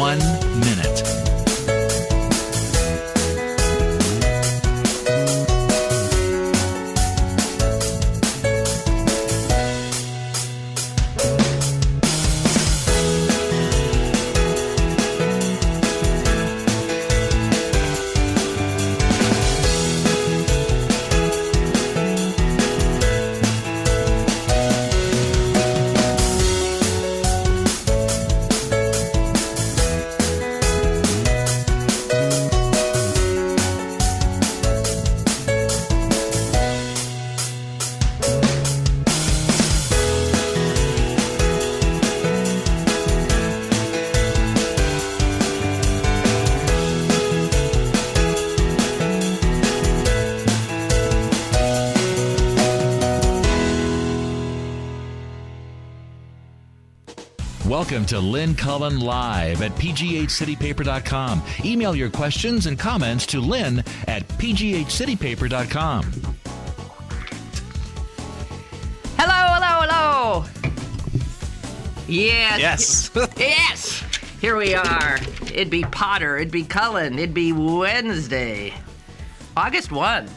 1 minute. Welcome to Lynn Cullen Live at pghcitypaper.com. Email your questions and comments to Lynn at pghcitypaper.com. Hello. Yes. Yes. Yes. Here we are. It'd be Potter. It'd be Cullen. It'd be Wednesday, August 1.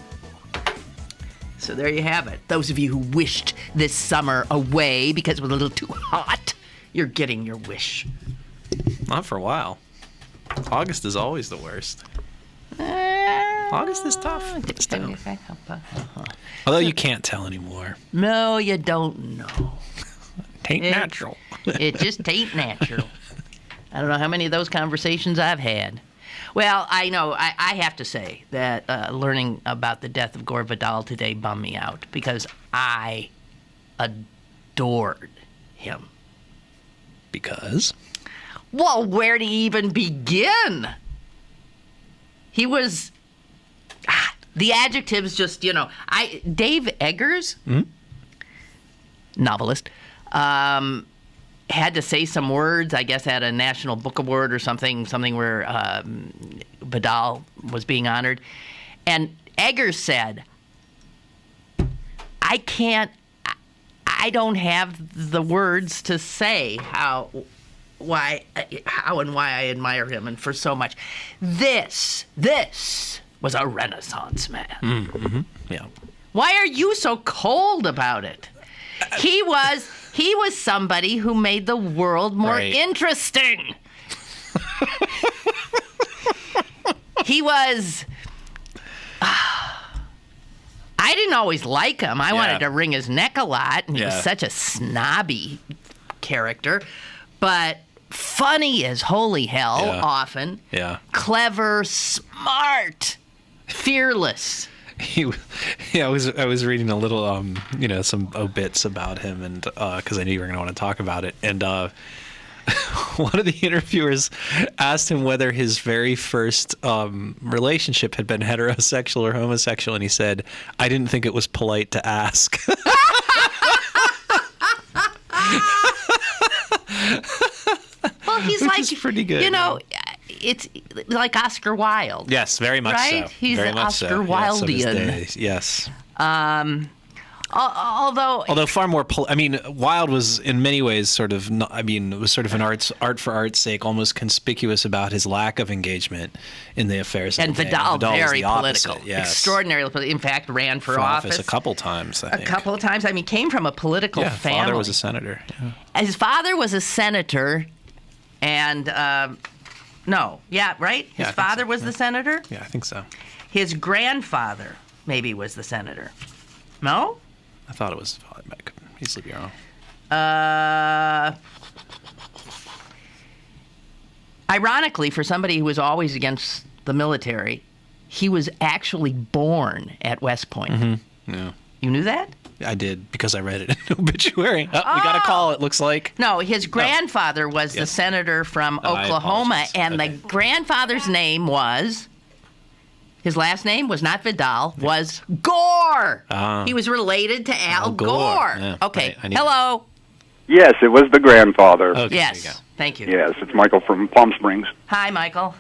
So there you have it. Those of you who wished this summer away because it was a little too hot, you're getting your wish. Not for a while. August is always the worst. August is tough. Still. Although you can't tell anymore. No, you don't know. Tain't natural. It just ain't natural. I don't know how many of those conversations I've had. Well, I know. I have to say that learning about the death of Gore Vidal today bummed me out because I adored him. Because? Well, where to even begin? He was... the adjectives just, Dave Eggers, novelist, had to say some words, I guess, at a National Book Award or something where Vidal was being honored. And Eggers said, I don't have the words to say how and why I admire him and for so much. This was a Renaissance man. Mm-hmm. Yeah. Why are you so cold about it? He was somebody who made the world more interesting. He was... I didn't always like him. I wanted to wring his neck a lot, and he was such a snobby character. But funny as holy hell, often. Yeah. Clever, smart, fearless. I was reading a little, some obits about him, and because I knew you were going to want to talk about it, and one of the interviewers asked him whether his very first relationship had been heterosexual or homosexual, and he said, "I didn't think it was polite to ask." Well, he's Which like, is pretty good. It's like Oscar Wilde. Yes, very much right? so. He's very an much Oscar so. Wildean. Yes. Although far more, Wilde was in many ways sort of, it was sort of an art for art's sake, almost conspicuous about his lack of engagement in the affairs of and the day. Vidal very opposite, political, yes. extraordinarily political. In fact, ran for office a couple times. I think. A couple of times. Came from a political family. His father was a senator. Yeah. His father was a senator, and His father was the senator. Yeah, I think so. His grandfather maybe was the senator. No. I thought it was. I could easily be wrong. Ironically, for somebody who was always against the military, he was actually born at West Point. Mm-hmm. Yeah. You knew that? I did, because I read it in the obituary. We got a call, it looks like. No, his grandfather was the senator from Oklahoma, and the grandfather's name was... His last name was not Vidal, was Gore. He was related to Al Gore. Yeah, okay, right. Hello. Yes, it was the grandfather. Okay, yes, thank you. Yes, it's Michael from Palm Springs. Hi, Michael.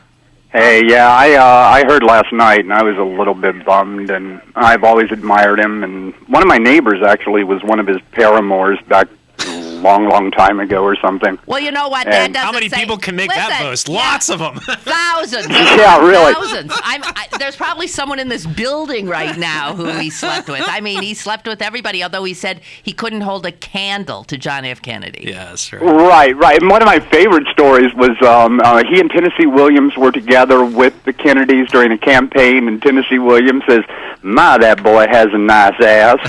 Hey, I heard last night, and I was a little bit bummed, and I've always admired him, and one of my neighbors actually was one of his paramours back a long, long time ago or something. Well, you know what? And That doesn't How many say- people can make that Listen, boast? yeah, Lots of them. Thousands. Yeah, really. Thousands. There's probably someone in this building right now who he slept with. I mean, he slept with everybody, although he said he couldn't hold a candle to John F. Kennedy. Yeah, that's right. Right. And one of my favorite stories was he and Tennessee Williams were together with the Kennedys during a campaign, and Tennessee Williams says, "My, that boy has a nice ass."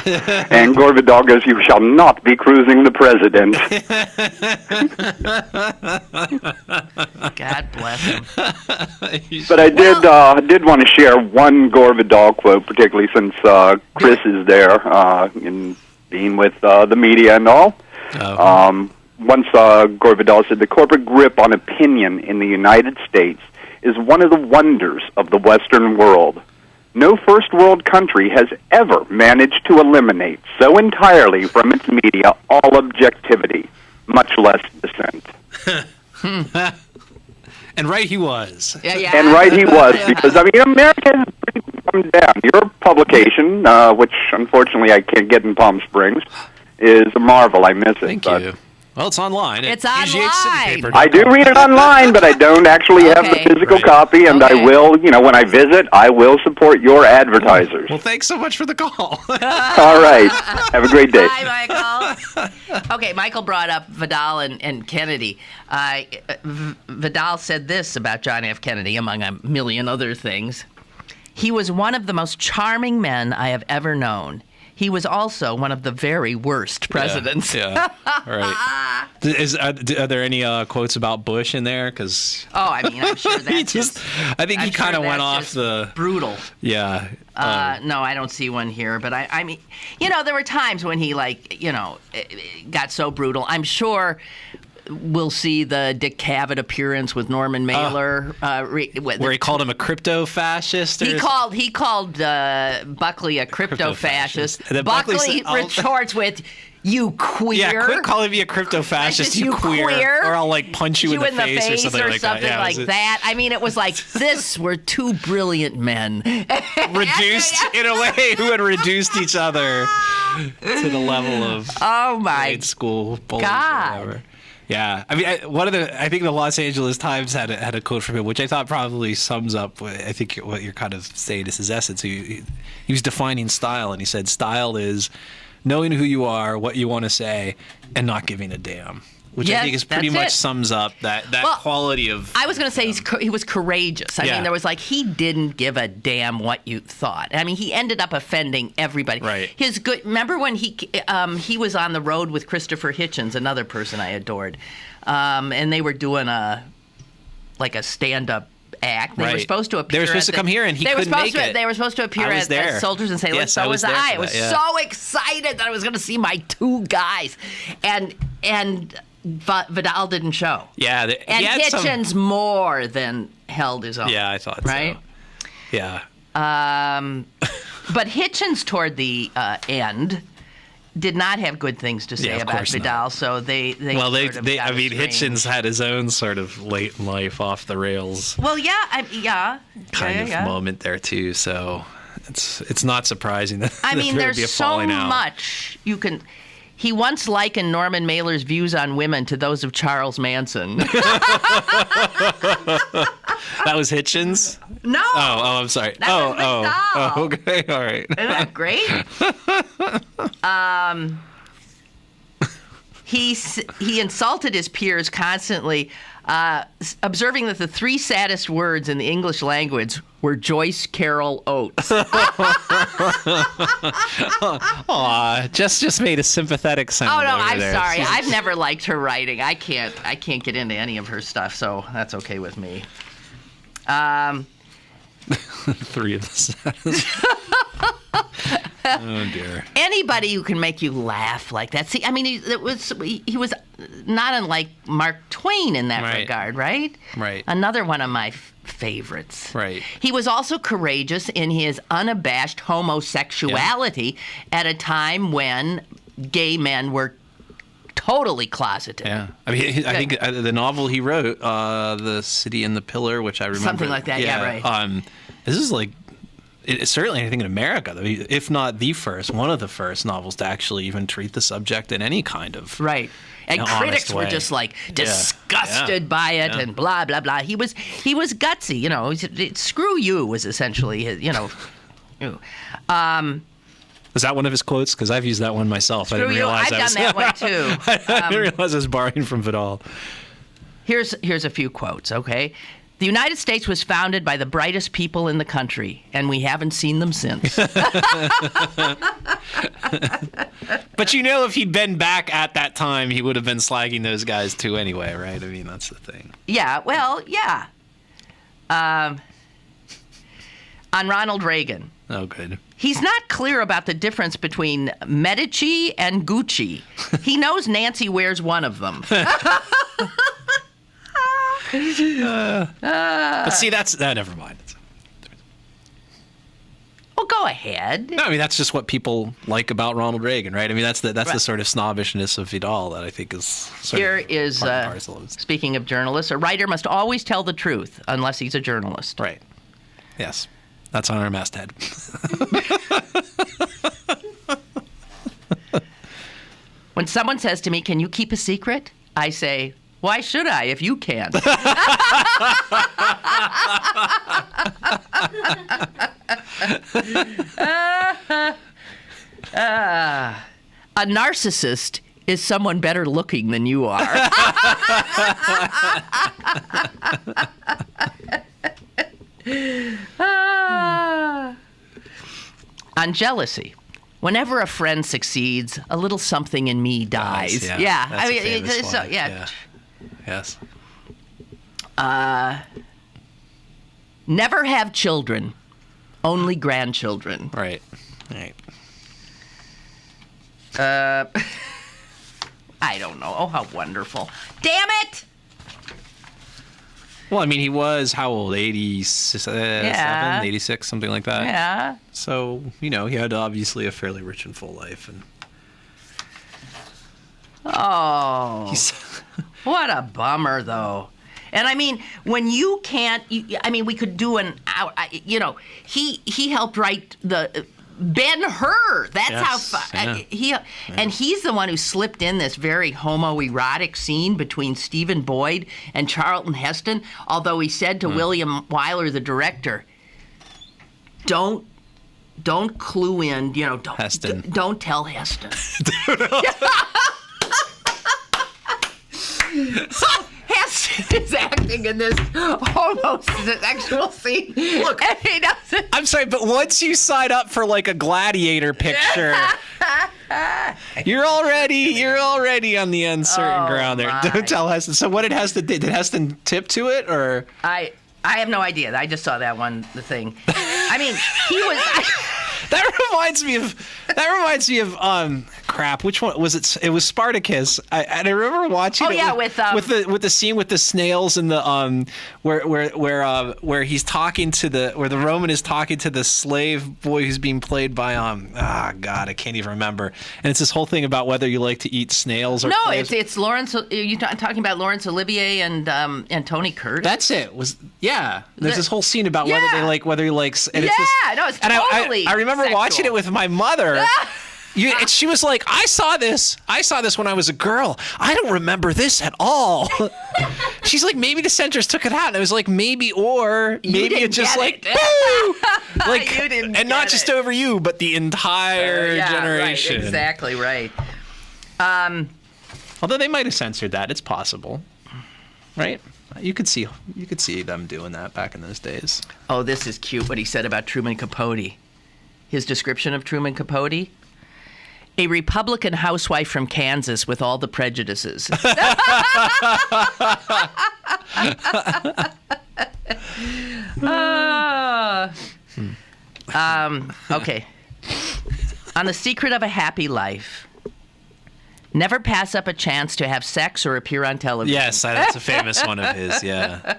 And Gore Vidal goes, "You shall not be cruising the president." God bless him. But I did want to share one Gore Vidal quote, particularly since Chris is there in being with the media and all. Once Gore Vidal said, "The corporate grip on opinion in the United States is one of the wonders of the Western world. No first world country has ever managed to eliminate so entirely from its media all objectivity, much less dissent." And right he was. Yeah. And right he was, because, I mean, America has pretty dumbed down. Your publication, which unfortunately I can't get in Palm Springs, is a marvel. I miss it. Thank but you. Well, it's online. It's at PGHcitypaper.com. I do read it online, but I don't actually have the Okay. physical Right. copy, and Okay. I will, when I visit, I will support your advertisers. Well, thanks so much for the call. All right. Have a great day. Hi, Michael. Okay, Michael brought up Vidal and Kennedy. Vidal said this about John F. Kennedy, among a million other things. "He was one of the most charming men I have ever known. He was also one of the very worst presidents." Yeah. Right. Are there any quotes about Bush in there? Because Oh, I mean, I'm sure that's just I think he I'm kind of sure went that's off just the. brutal. Yeah. No, I don't see one here. But I mean, there were times when he got so brutal. I'm sure we'll see the Dick Cavett appearance with Norman Mailer, where he called him a crypto-fascist. He called Buckley a crypto-fascist. And then Buckley Buckley said, retorts with, "You queer." Yeah, quit calling me a crypto-fascist, you queer. Or I'll punch you in the face or something like that. Yeah, that. I mean, it was like, this were two brilliant men. Reduced, in a way, who had reduced each other to the level of Oh my grade school bullies God. or whatever. Yeah, I mean, I think the Los Angeles Times had a quote from him, which I thought probably sums up, I think, what you're kind of saying is his essence. He was defining style, and he said, "Style is knowing who you are, what you want to say, and not giving a damn." Which Yes, I think is pretty that's much it. sums up that quality of. I was going to say he was courageous. I Yeah. mean, there was he didn't give a damn what you thought. I mean, he ended up offending everybody. Right. Remember when he was on the road with Christopher Hitchens, another person I adored, and they were doing a stand-up act. They were Right. supposed to appear. They were supposed to come here, and he couldn't make it. They were supposed to appear I was as there. soldiers and say, Yes, so I was was there I. for I was that, yeah. so excited that I was going to see my two guys, and Vidal didn't show. Yeah, And he had Hitchens more than held his own. Yeah, I thought right? so. Yeah. But Hitchens, toward the end, did not have good things to say Yeah, of about course Vidal. not. So they Well, sort of got estranged. Hitchens had his own sort of late in life off the rails Well, yeah. kind of yeah. moment there too. So it's not surprising that I mean, there would be a there's so falling out. much you can. He once likened Norman Mailer's views on women to those of Charles Manson. That was Hitchens. No. Oh, I'm sorry. That was Vidal. Okay, all right. Isn't that great? He insulted his peers constantly, observing that the three saddest words in the English language were Joyce Carol Oates. Aw, just made a sympathetic sound. Oh no, over I'm there. sorry. I've never liked her writing. I can't get into any of her stuff, so that's okay with me. Three of the saddest. Oh dear. Anybody who can make you laugh like that. See, I mean, he was not unlike Mark Twain in that Right. regard, right? Right. Another one of my favorites. Right. He was also courageous in his unabashed homosexuality at a time when gay men were totally closeted. Yeah, I mean, I think the novel he wrote, "The City and the Pillar," which I remember, Something like that, yeah, right. This is like certainly anything in America, if not the first, one of the first novels to actually even treat the subject in any kind of right. And critics were just like disgusted by it and blah blah blah. He was gutsy, you know. Screw you was essentially his, you know. Was that one of his quotes? Because I've used that one myself. Screw you. I've done that one too. I didn't realize I was borrowing from Vidal. Here's a few quotes. Okay. The United States was founded by the brightest people in the country, and we haven't seen them since. But you know, if he'd been back at that time, he would have been slagging those guys too anyway, right? I mean, that's the thing. Yeah, well, yeah. On Ronald Reagan. Oh, good. He's not clear about the difference between Medici and Gucci. He knows Nancy wears one of them. But see, never mind. Well, go ahead. No, I mean, that's just what people like about Ronald Reagan, right? I mean, that's the sort of snobbishness of Vidal that I think is sort Here of is, part and parcel of it. Speaking of journalists, a writer must always tell the truth unless he's a journalist. Right. Yes. That's on our masthead. When someone says to me, "Can you keep a secret?" I say, "Why should I if you can?" A narcissist is someone better looking than you are. On jealousy. Whenever a friend succeeds, a little something in me dies. Yeah. I mean, yeah. Yes. Never have children, only grandchildren. Right. I don't know. Oh, how wonderful. Damn it! Well, I mean, he was, how old? 87, 86, something like that. Yeah. So, you know, he had obviously a fairly rich and full life. And what a bummer, though. And I mean, when you can't, we could do an hour, he helped write the Ben-Hur. That's how far. And he's the one who slipped in this very homoerotic scene between Stephen Boyd and Charlton Heston, although he said to William Wyler, the director, don't clue in, don't tell Heston. Heston is acting in this homosexual scene. Look, and he doesn't. I'm sorry, but once you sign up for like a gladiator picture, you're already on the uncertain ground there. My. Don't tell Heston. So what did Heston tip to it, or? I have no idea. I just saw the thing. I mean, he was. That reminds me of crap. Which one was it? It was Sparticus. I remember watching. With the scene with the snails and the where he's talking to where the Roman is talking to the slave boy who's being played by God, I can't even remember. And it's this whole thing about whether you like to eat snails or slaves. It's Laurence. You're talking about Laurence Olivier and Tony Curtis. That's it. There's this whole scene about whether he likes. And it's totally. I remember watching it with my mother. And she was like, I saw this when I was a girl. I don't remember this at all. She's like, maybe the censors took it out. And I was like, maybe it's just like, boo! Like, you didn't and not just over you, but the entire generation. Right, exactly right. Although they might have censored that. It's possible. Right? You could see them doing that back in those days. Oh, this is cute, what he said about Truman Capote. His description of Truman Capote. A Republican housewife from Kansas with all the prejudices. Okay. On The Secret of a Happy Life. Never pass up a chance to have sex or appear on television. Yes, that's a famous one of his. Yeah.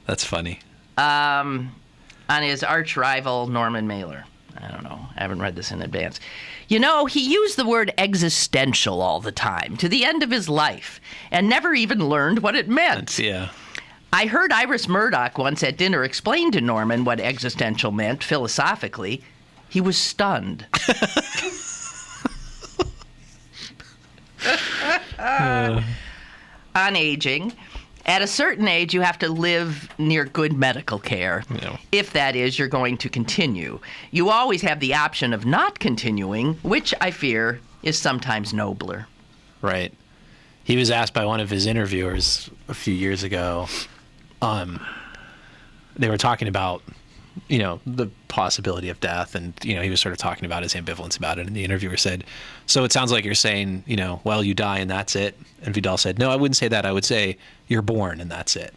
That's funny. On his arch rival, Norman Mailer. I don't know. I haven't read this in advance. He used the word existential all the time to the end of his life and never even learned what it meant. Yeah. I heard Iris Murdoch once at dinner explain to Norman what existential meant philosophically. He was stunned. On aging, at a certain age, you have to live near good medical care. Yeah. If that is, you're going to continue. You always have the option of not continuing, which I fear is sometimes nobler. Right. He was asked by one of his interviewers a few years ago. They were talking about, the possibility of death, and he was sort of talking about his ambivalence about it. And the interviewer said, "So it sounds like you're saying, well, you die and that's it." And Vidal said, "No, I wouldn't say that. I would say you're born and that's it."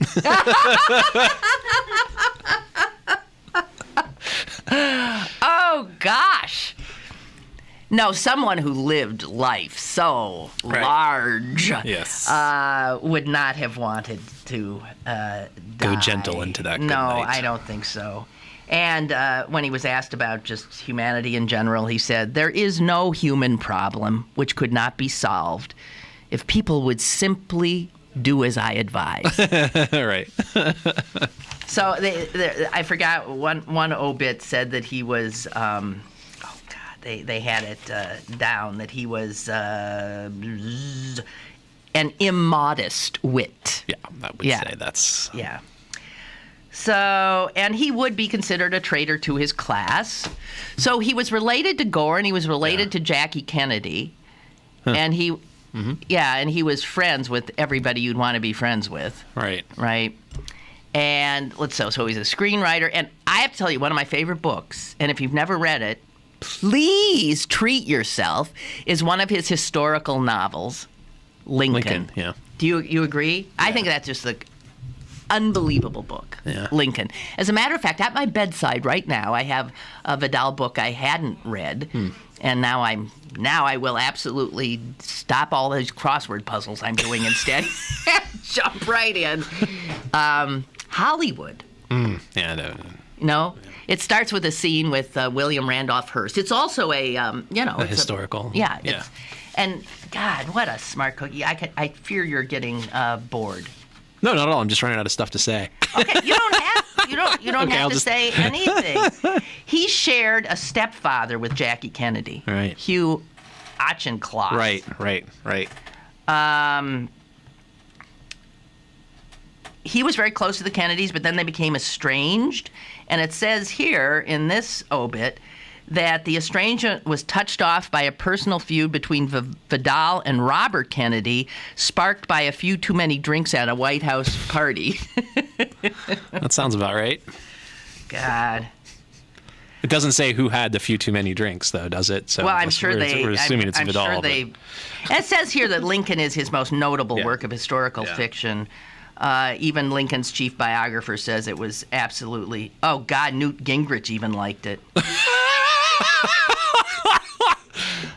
Oh gosh. No, someone who lived life so large would not have wanted to go die. gentle into that good No, night. I don't think so. And when he was asked about just humanity in general, he said, "There is no human problem which could not be solved if people would simply do as I advise." Right. So I forgot, one obit said that he was... They had it down that he was an immodest wit. Yeah, I would say that's... Yeah. So, and he would be considered a traitor to his class. So he was related to Gore, and he was related to Jackie Kennedy. Huh. And he... Mm-hmm. Yeah, and he was friends with everybody you'd want to be friends with. Right. Right. And so he's a screenwriter. And I have to tell you, one of my favorite books, and if you've never read it, please treat yourself, is one of his historical novels, Lincoln. Yeah. Do you agree? Yeah. I think that's just an unbelievable book, Lincoln. As a matter of fact, at my bedside right now, I have a Vidal book I hadn't read, and now I will absolutely stop all those crossword puzzles I'm doing instead and jump right in. Hollywood. Yeah. No? It starts with a scene with William Randolph Hearst. It's also a historical. Yeah. And God, what a smart cookie! I fear you're getting bored. No, not at all. I'm just running out of stuff to say. Okay, you don't have to say anything. He shared a stepfather with Jackie Kennedy. Right. Hugh Auchincloss. Right. He was very close to the Kennedys, but then they became estranged. And it says here in this obit that the estrangement was touched off by a personal feud between Vidal and Robert Kennedy, sparked by a few too many drinks at a White House party. That sounds about right. God. It doesn't say who had the few too many drinks, though, does it? So well, I'm sure we're assuming it's Vidal. Sure they. It says here that Lincoln is his most notable work of historical fiction. Even Lincoln's chief biographer says it was absolutely... Oh, God, Newt Gingrich even liked it.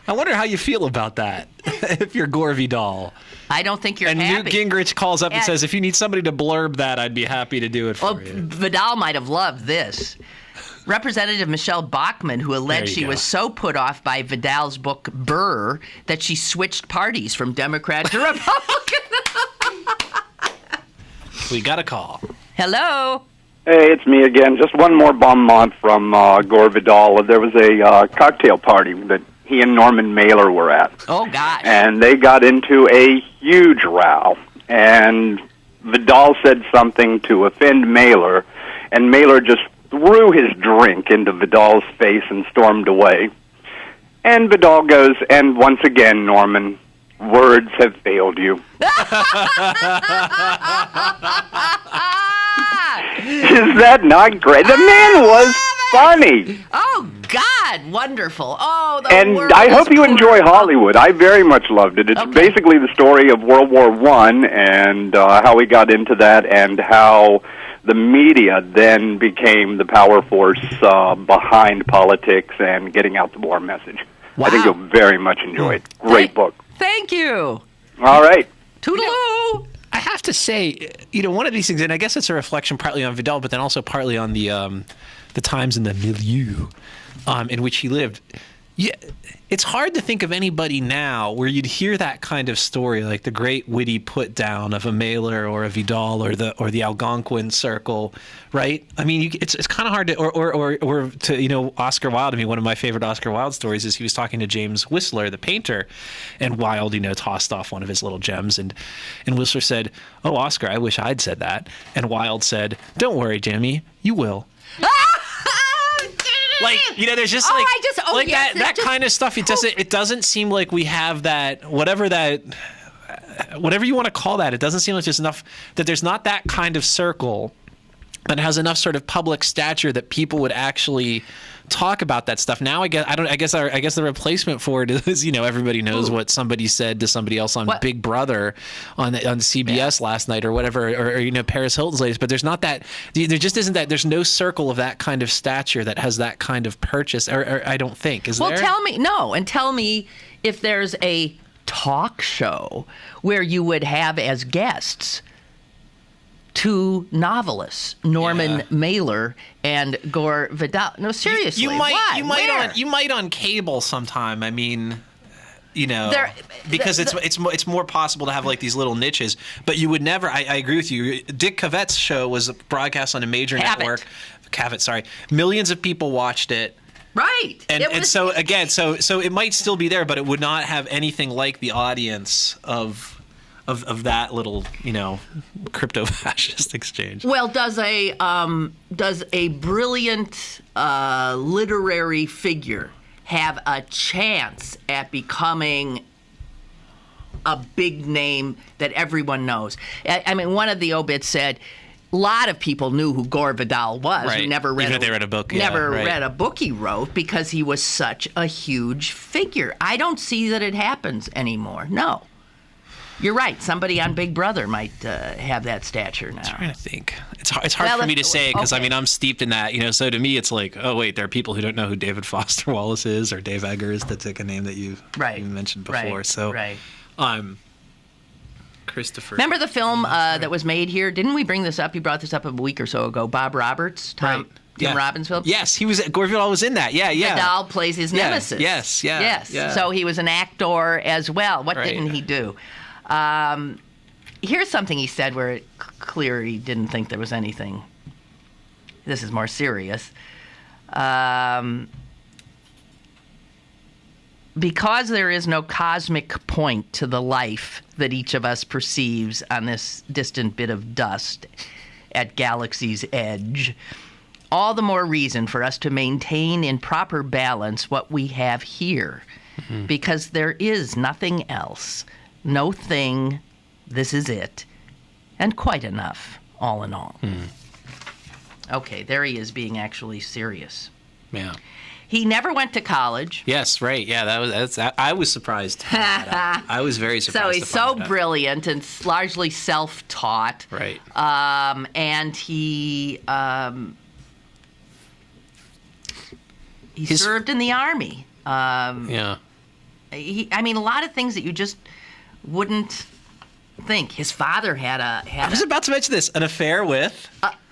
I wonder how you feel about that, if you're Gore Vidal. I don't think you're happy. And Newt Gingrich calls up and says, if you need somebody to blurb that, I'd be happy to do it for you. Vidal might have loved this. Representative Michelle Bachmann, who alleged she was so put off by Vidal's book, Burr, that she switched parties from Democrat to Republican. We got a call. Hello. Hey, it's me again. Just one more bon mot from Gore Vidal. There was a cocktail party that he and Norman Mailer were at. Oh, gosh. And they got into a huge row. And Vidal said something to offend Mailer, and Mailer just threw his drink into Vidal's face and stormed away. And Vidal goes, "And once again, Norman, words have failed you." Is that not great? The man was funny. Oh, God, wonderful. Oh, and I hope you enjoy Hollywood. I very much loved it. It's basically the story of World War I and how we got into that and how the media then became the power force behind politics and getting out the war message. Wow. I think you'll very much enjoy it. Great book. Thank you. All right. Toodaloo. I have to say, one of these things, and I guess it's a reflection partly on Vidal, but then also partly on the times in the milieu in which he lived. Yeah, it's hard to think of anybody now where you'd hear that kind of story, like the great witty put down of a Mailer or a Vidal or the Algonquin circle, right? I mean, it's kind of hard to or to Oscar Wilde. I mean, one of my favorite Oscar Wilde stories is he was talking to James Whistler, the painter, and Wilde tossed off one of his little gems, and Whistler said, "Oh, Oscar, I wish I'd said that," and Wilde said, "Don't worry, Jimmy, you will." Like, there's just that kind of stuff. It doesn't seem like we have that, whatever you want to call that. It doesn't seem like there's enough, that there's not that kind of circle that has enough sort of public stature that people would actually talk about that stuff. Now, I guess the replacement for it is, everybody knows what somebody said to somebody else on Big Brother on CBS last night or whatever, or Paris Hilton's latest. But there's not that. There just isn't that. There's no circle of that kind of stature that has that kind of purchase. Or I don't think. Is there? Well, tell me if there's a talk show where you would have as guests two novelists, Norman Mailer and Gore Vidal. No, seriously, you might on cable sometime. I mean, because it's more possible to have like these little niches, but you would never. I agree with you. Dick Cavett's show was broadcast on a major network. Cavett, sorry, millions of people watched it. Right, and so again, so it might still be there, but it would not have anything like the audience of that little, crypto-fascist exchange. Well, does a brilliant literary figure have a chance at becoming a big name that everyone knows? I mean, one of the obits said a lot of people knew who Gore Vidal was. Right. Who never read Even if they read a book. Read a book he wrote because he was such a huge figure. I don't see that it happens anymore. No. You're right. Somebody on Big Brother might have that stature now. I'm trying to think. It's hard for me to say because, okay. I'm steeped in that. So to me, it's like, oh, wait, there are people who don't know who David Foster Wallace is or Dave Eggers. That's like a name that you mentioned before. Christopher. Remember the film that was made here? Didn't we bring this up? You brought this up a week or so ago. Bob Roberts, Tim Robbins film? Yes, Gore Vidal was in that. Yeah. Vidal plays his nemesis. Yes. So he was an actor as well. What didn't he do? Here's something he said where it clear he didn't think there was anything. This is more serious. Because there is no cosmic point to the life that each of us perceives on this distant bit of dust at galaxy's edge, all the more reason for us to maintain in proper balance what we have here. Mm-hmm. Because there is nothing else. No thing, this is it, and quite enough, all in all. Okay, there he is being actually serious. Yeah. He never went to college. Yes, right. Yeah, I was surprised to find that out. I was very surprised. So he's so brilliant and largely self-taught. Right. And he served in the Army. A lot of things that you just wouldn't think. His father had I was about to mention this. An affair with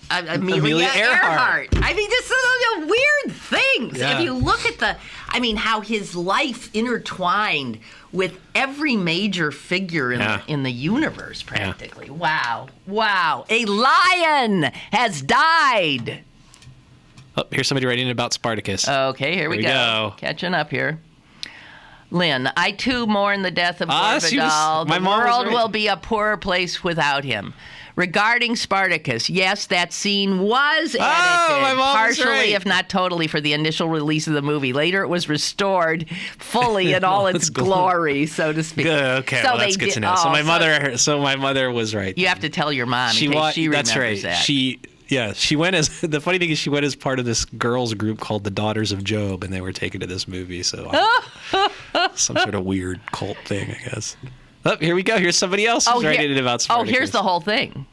Amelia Earhart. I mean, this is the weird things. Yeah. If you look at how his life intertwined with every major figure in the universe, practically. Yeah. Wow. A lion has died. Oh, here's somebody writing about Sparticus. Okay, here we go. Catching up here. Lynn, I too mourn the death of Gore Vidal. The world will be a poorer place without him. Regarding Sparticus, yes, that scene was edited, partially, if not totally, for the initial release of the movie. Later, it was restored fully in all its glory, so to speak. Okay, well, that's good to know. So my mother was right. You have to tell your mom. She remembers that's right. That. She went as the funny thing is she went as part of this girls group called the Daughters of Job, and they were taken to this movie. So some sort of weird cult thing, I guess. Oh, here we go. Here's somebody else who's writing about Sparticus. Oh, here's the whole thing.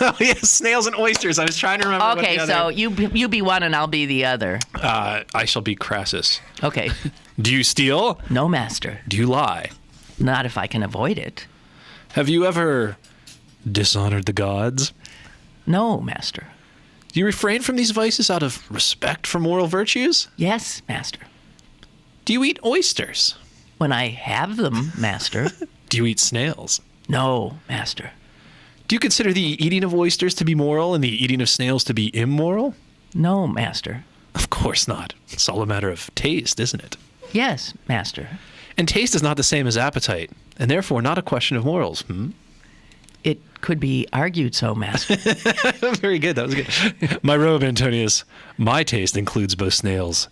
Oh, yes, snails and oysters. I was trying to remember. Okay, so you be one and I'll be the other. I shall be Crassus. Okay. Do you steal? No, master. Do you lie? Not if I can avoid it. Have you ever dishonored the gods? No, master. Do you refrain from these vices out of respect for moral virtues? Yes, master. Do you eat oysters? When I have them, master. Do you eat snails? No, master. Do you consider the eating of oysters to be moral and the eating of snails to be immoral? No, master. Of course not. It's all a matter of taste, isn't it? Yes, master. And taste is not the same as appetite, and therefore not a question of morals. It could be argued so, master. Very good. That was good. My robe, Antonius. My taste includes both snails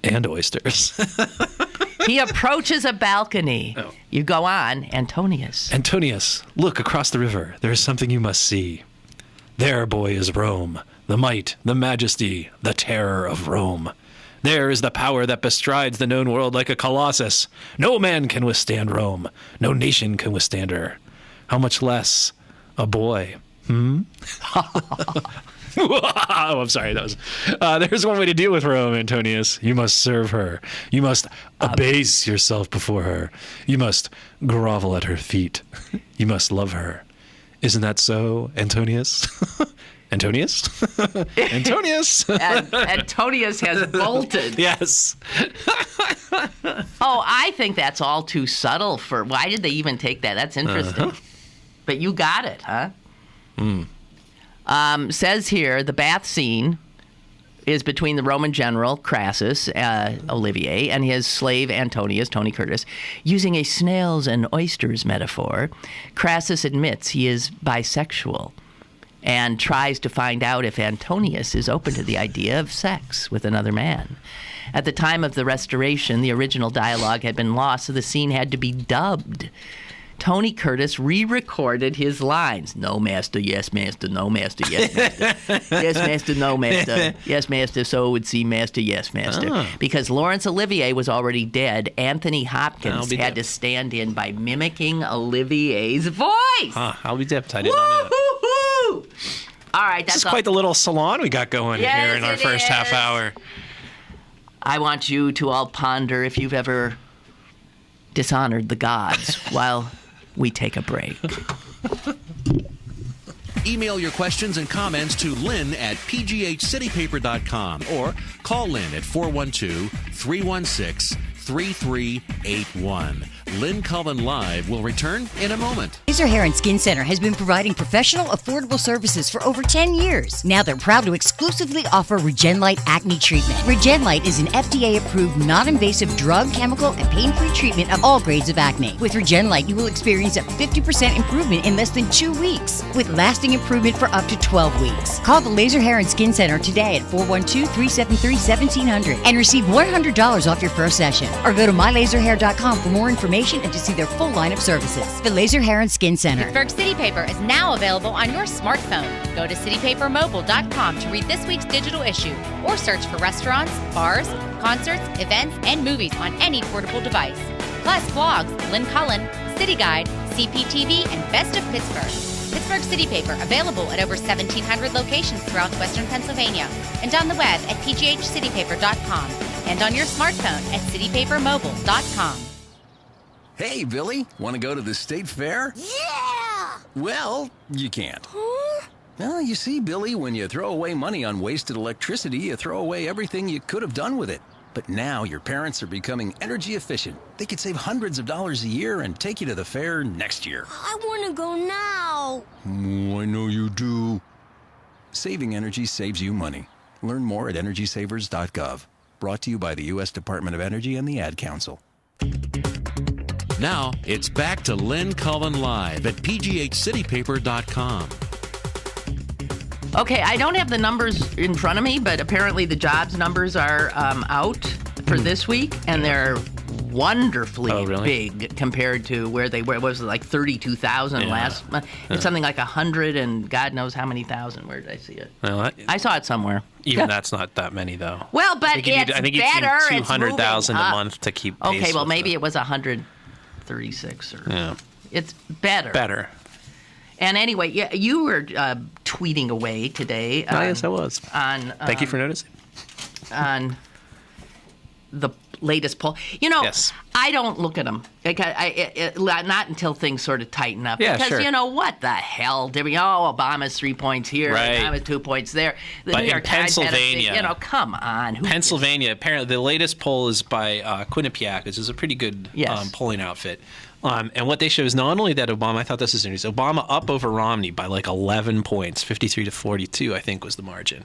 and oysters. He approaches a balcony. Oh. You go on, Antonius. Antonius, look across the river. There is something you must see. There, boy, is Rome, the might, the majesty, the terror of Rome. There is the power that bestrides the known world like a colossus. No man can withstand Rome. No nation can withstand her. How much less a boy? Oh, I'm sorry. That was. There's one way to deal with Rome, Antonius. You must serve her. You must abase yourself before her. You must grovel at her feet. You must love her. Isn't that so, Antonius? Antonius? Antonius! Antonius has bolted. Yes. Oh, I think that's all too subtle for... Why did they even take that? That's interesting. But you got it, huh? Says here, the bath scene is between the Roman general, Crassus, Olivier, and his slave, Antonius, Tony Curtis. Using a snails and oysters metaphor, Crassus admits he is bisexual and tries to find out if Antonius is open to the idea of sex with another man. At the time of the restoration, the original dialogue had been lost, so the scene had to be dubbed. Tony Curtis re-recorded his lines. No, master, yes, master, no, master, yes, master. Yes, master, no, master. Yes, master, so it would seem, master, yes, master. Because Laurence Olivier was already dead, Anthony Hopkins had to stand in by mimicking Olivier's voice. I'll be dipped. I did not know that. All right, that's This is quite the little salon we got going here in our first half hour. I want you to all ponder if you've ever dishonored the gods while we take a break. Email your questions and comments to Lynn at pghcitypaper.com or call Lynn at 412-316-3381. Lynn Cullen Live will return in a moment. Laser Hair and Skin Center has been providing professional, affordable services for over 10 years. Now they're proud to exclusively offer RegenLite acne treatment. RegenLite is an FDA-approved, non-invasive drug, chemical, and pain-free treatment of all grades of acne. With RegenLite, you will experience a 50% improvement in less than 2 weeks, with lasting improvement for up to 12 weeks. Call the Laser Hair and Skin Center today at 412-373-1700 and receive $100 off your first session. Or go to mylaserhair.com for more information and to see their full line of services. The Laser Hair and Skin Center. Pittsburgh City Paper is now available on your smartphone. Go to citypapermobile.com to read this week's digital issue or search for restaurants, bars, concerts, events, and movies on any portable device. Plus blogs, Lynn Cullen, City Guide, CPTV, and Best of Pittsburgh. Pittsburgh City Paper available at over 1,700 locations throughout western Pennsylvania and on the web at pghcitypaper.com and on your smartphone at citypapermobile.com. Hey, Billy, want to go to the state fair? Yeah! Well, you can't. Huh? Well, you see, Billy, when you throw away money on wasted electricity, you throw away everything you could have done with it. But now your parents are becoming energy efficient. They could save hundreds of dollars a year and take you to the fair next year. I want to go now. Oh, I know you do. Saving energy saves you money. Learn more at EnergySavers.gov. Brought to you by the U.S. Department of Energy and the Ad Council. Now, it's back to Lynn Cullen Live at pghcitypaper.com. Okay, I don't have the numbers in front of me, but apparently the jobs numbers are out for this week, and they're wonderfully big compared to where they were. It was like 32,000 last month. It's something like 100 and God knows how many thousand. Where did I see it? Well, I saw it somewhere. Even that's not that many, though. Well, but I think it's better. It's 200,000 a month to keep pace. Okay, well, maybe it was 136 or... It's better. Better. And anyway, you were tweeting away today. Yes, I was. On Thank you for noticing. On the latest poll. You know, Yes. I don't look at them. Not until things sort of tighten up. Yeah, because, sure. you know, what the hell? Obama's 3 points here, Right. Obama's 2 points there. The But New in York Times had a big, Pennsylvania- you know, come on. Who Pennsylvania, apparently the latest poll is by Quinnipiac, which is a pretty good Yes. polling outfit. And what they show is not only that Obama, I thought this was interesting, Obama up over Romney by like 11 points, 53 to 42, I think was the margin.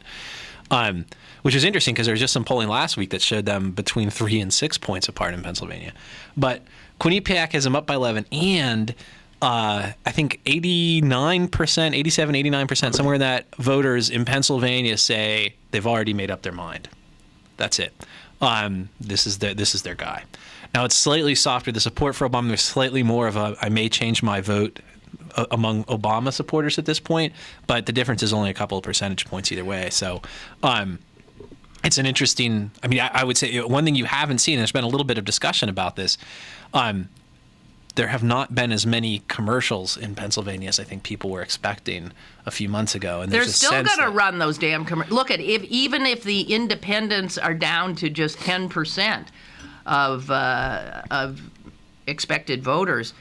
Which is interesting because there was just some polling last week that showed them between 3 and 6 points apart in Pennsylvania. But Quinnipiac has them up by 11, and I think 89%, 87, 89%, somewhere in that, voters in Pennsylvania say they've already made up their mind. That's it. This is their guy. Now, it's slightly softer. The support for Obama, there's slightly more of a I may change my vote among Obama supporters at this point, but the difference is only a couple of percentage points either way. So it's an interesting, I mean, I would say one thing you haven't seen, and there's been a little bit of discussion about this, there have not been as many commercials in Pennsylvania as I think people were expecting a few months ago. And They're still going to run those damn commercials. Look, even if the independents are down to just 10% of expected voters,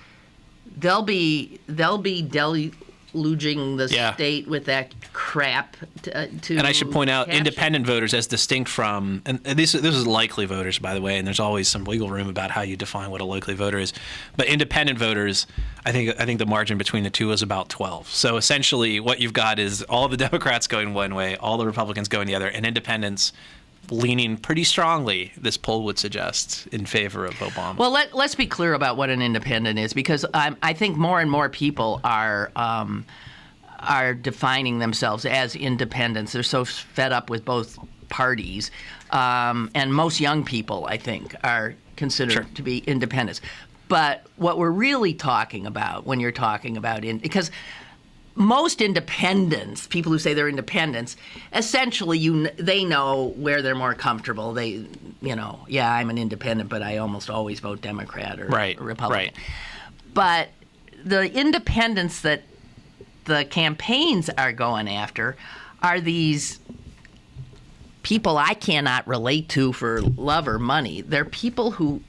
they'll be deluging the state with that crap to. And I should point out, capture. independent voters, as distinct from, and this is likely voters, by the way, and there's always some wiggle room about how you define what a likely voter is. But independent voters, I think the margin between the two is about 12. So essentially, what you've got is all the Democrats going one way, all the Republicans going the other, and independents leaning pretty strongly, this poll would suggest, in favor of Obama. Well, let's be clear about what an independent is, because I think more and more people are defining themselves as independents. They're so fed up with both parties, and most young people, I think, are considered to be independents. But what we're really talking about when you're talking about because most independents, people who say they're independents, essentially they know where they're more comfortable. They, I'm an independent, but I almost always vote Democrat or Republican. Right. But the independents that the campaigns are going after are these people I cannot relate to for love or money. They're people who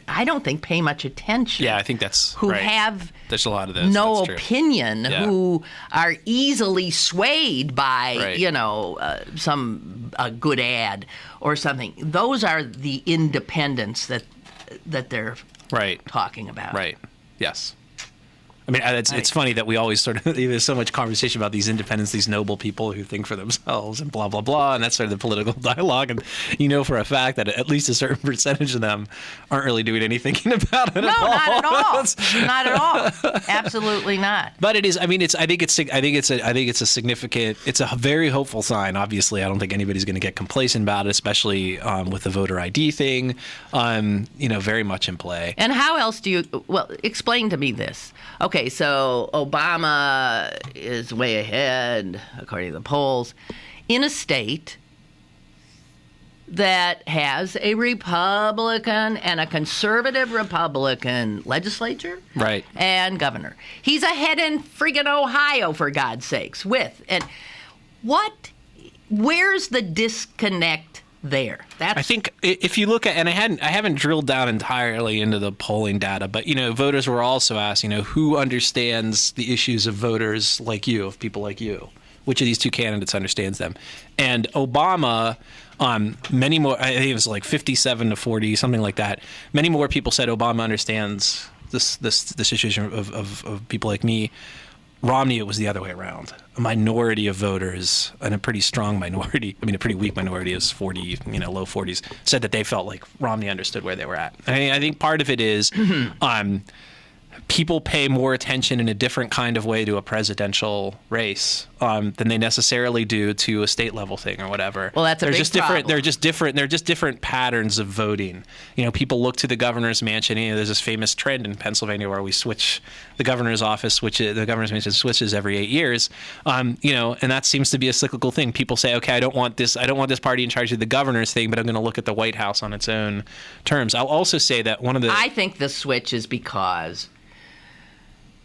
I don't think pay much attention. Yeah, I think that's who right. have There's a lot of this. no That's true. opinion, Yeah. who are easily swayed by, Right. a good ad or something. Those are the independents that they're talking about. Right. Yes. I mean, it's funny that we always sort of, there's so much conversation about these independents, these noble people who think for themselves and blah, blah, blah, and that's sort of the political dialogue. And you know for a fact that at least a certain percentage of them aren't really doing anything about it at all. No, not at all. Not at all. Absolutely not. But it is. I mean, I think it's a significant. It's a very hopeful sign. Obviously, I don't think anybody's going to get complacent about it, especially with the voter ID thing. Very much in play. And how else do you? Well, explain to me this. Okay, so Obama is way ahead, according to the polls, in a state that has a Republican and a conservative Republican legislature, right, and governor. He's ahead in friggin' Ohio, for God's sakes. Where's the disconnect there? I think if you look at, and I haven't drilled down entirely into the polling data, but voters were also asked, who understands the issues of voters like you, of people like you? Which of these two candidates understands them? And Obama, many more, I think it was like 57 to 40, something like that. Many more people said Obama understands the situation of people like me. Romney, it was the other way around. A minority of voters, and a pretty strong minority, a pretty weak minority is 40, low 40s, said that they felt like Romney understood where they were at. I think part of it is people pay more attention in a different kind of way to a presidential race than they necessarily do to a state level thing or whatever. Well, that's a big problem. They're just different patterns of voting. People look to the governor's mansion. There's this famous trend in Pennsylvania where we switch the governor's office, the governor's mansion switches every 8 years. And that seems to be a cyclical thing. People say, okay, I don't want this party in charge of the governor's thing, but I'm going to look at the White House on its own terms. I'll also say that I think the switch is because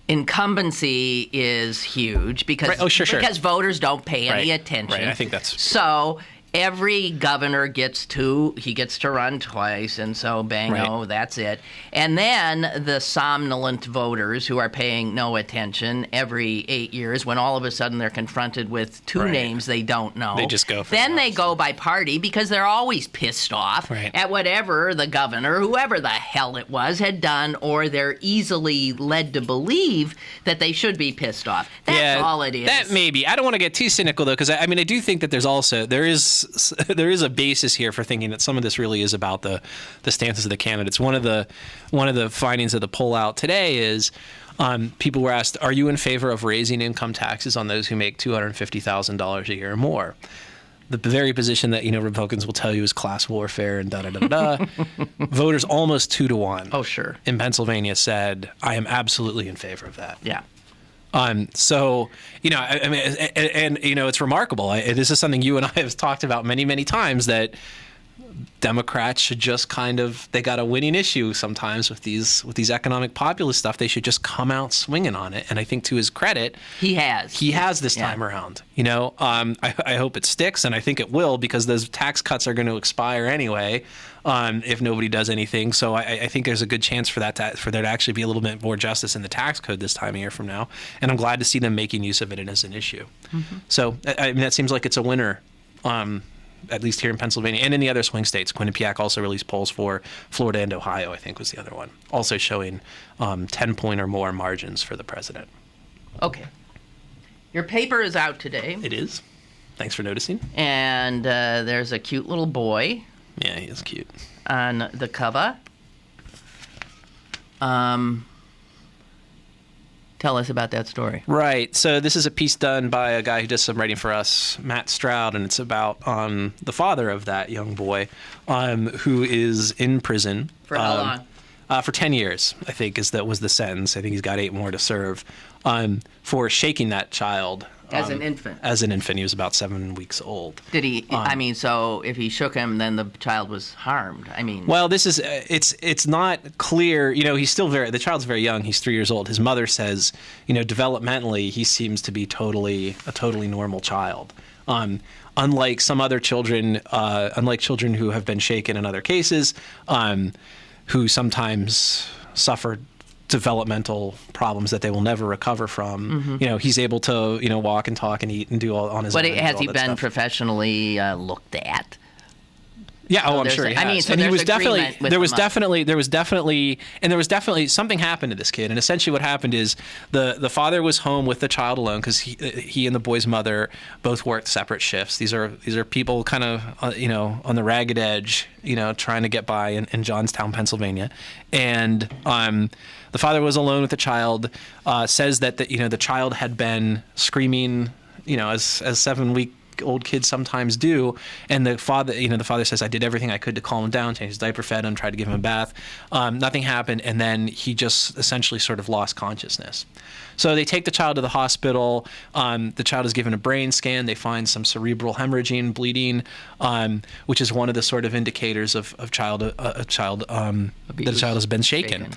incumbency is huge because sure. because voters don't pay any attention. Right, I think that's so. every governor gets to run twice, and so bango, that's it. And then the somnolent voters who are paying no attention every 8 years, when all of a sudden they're confronted with two names they don't know. They just go for Then they go by party because they're always pissed off at whatever the governor, whoever the hell it was, had done, or they're easily led to believe that they should be pissed off. That's all it is. That maybe. I don't want to get too cynical though, because I mean I do think that there is a basis here for thinking that some of this really is about the stances of the candidates. One of the findings of the poll out today is people were asked, "Are you in favor of raising income taxes on those who make $250,000 a year or more?" The very position that Republicans will tell you is class warfare and da da da da. Voters almost 2-1. Oh sure. In Pennsylvania said, "I am absolutely in favor of that." Yeah. So, I mean, and it's remarkable. This is something you and I have talked about many, many times, that Democrats should just they got a winning issue sometimes with these economic populist stuff. They should just come out swinging on it. And I think to his credit, he has this time around. I hope it sticks, and I think it will, because those tax cuts are going to expire anyway. If nobody does anything. So I think there's a good chance for there to actually be a little bit more justice in the tax code this time of year from now. And I'm glad to see them making use of it as an issue. Mm-hmm. So I mean, that seems like it's a winner, at least here in Pennsylvania and in the other swing states. Quinnipiac also released polls for Florida and Ohio, I think was the other one, also showing 10-point or more margins for the president. Okay. Your paper is out today. It is. Thanks for noticing. And there's a cute little boy. Yeah, he is cute. On the cover. Tell us about that story. Right. So this is a piece done by a guy who does some writing for us, Matt Stroud, and it's about the father of that young boy who is in prison. For how long? For 10 years, I think, was the sentence. I think he's got 8 more to serve for shaking that child. As an infant? As an infant. He was about 7 weeks old. Did he, so if he shook him, then the child was harmed. Well, this is, it's not clear, he's still the child's very young. He's 3 years old. His mother says, developmentally, he seems to be a totally normal child. Unlike some other children, children who have been shaken in other cases, who sometimes suffer developmental problems that they will never recover from. Mm-hmm. He's able to, walk and talk and eat and do all on his own. But has he been professionally looked at? Yeah, I'm sure he has. And he was there was definitely something happened to this kid. And essentially what happened is the father was home with the child alone because he and the boy's mother both worked separate shifts. These are people kind of, on the ragged edge, trying to get by in Johnstown, Pennsylvania. And the father was alone with the child, says that the child had been screaming, as 7-week-old kids sometimes do, and the father says, "I did everything I could to calm him down, changed his diaper, fed him, tried to give him a bath. Nothing happened, and then he just essentially sort of lost consciousness." So they take the child to the hospital. The child is given a brain scan. They find some cerebral hemorrhaging, bleeding, which is one of the sort of indicators of that a child has been shaken.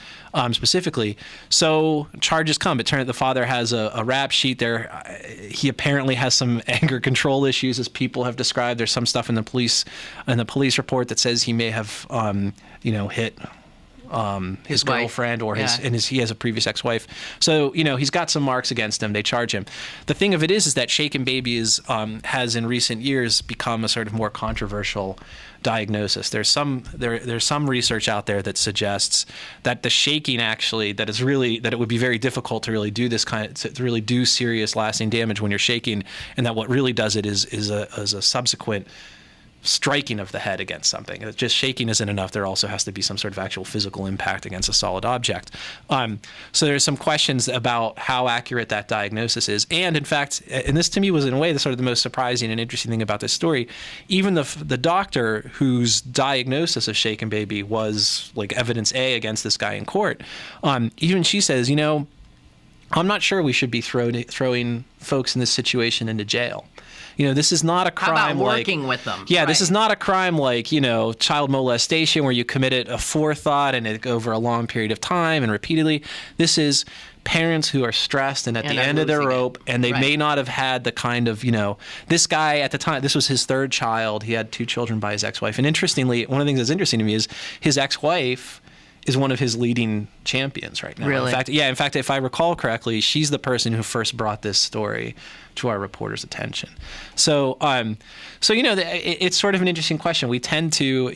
Specifically. So charges come. It turns out the father has a rap sheet there. He apparently has some anger control issues, as people have described. There's some stuff in the police report that says he may have hit his girlfriend or he has a previous ex-wife. So, he's got some marks against him. They charge him. The thing of it is that shaken baby has in recent years become a sort of more controversial diagnosis. There's some research out there that suggests that the shaking actually, that it would be very difficult to really do to really do serious lasting damage when you're shaking, and that what really does it is a subsequent striking of the head against something. Just shaking isn't enough. There also has to be some sort of actual physical impact against a solid object. So there's some questions about how accurate that diagnosis is. And in fact, and this to me was in a way the most surprising and interesting thing about this story, even the doctor whose diagnosis of shaken baby was like evidence A against this guy in court, even she says, I'm not sure we should be throwing folks in this situation into jail. This is not a crime. How about working with them? Yeah, right. This is not a crime like, child molestation where you commit it a forethought and it over a long period of time and repeatedly. This is parents who are stressed and at And the are end of their losing it. rope, and they Right. may not have had the kind of, this guy at the time, this was his third child. He had 2 children by his ex-wife. And interestingly, one of the things that's interesting to me is his ex-wife is one of his leading champions right now. Really? In fact, if I recall correctly, she's the person who first brought this story to our reporter's attention. So, it's sort of an interesting question. We tend to,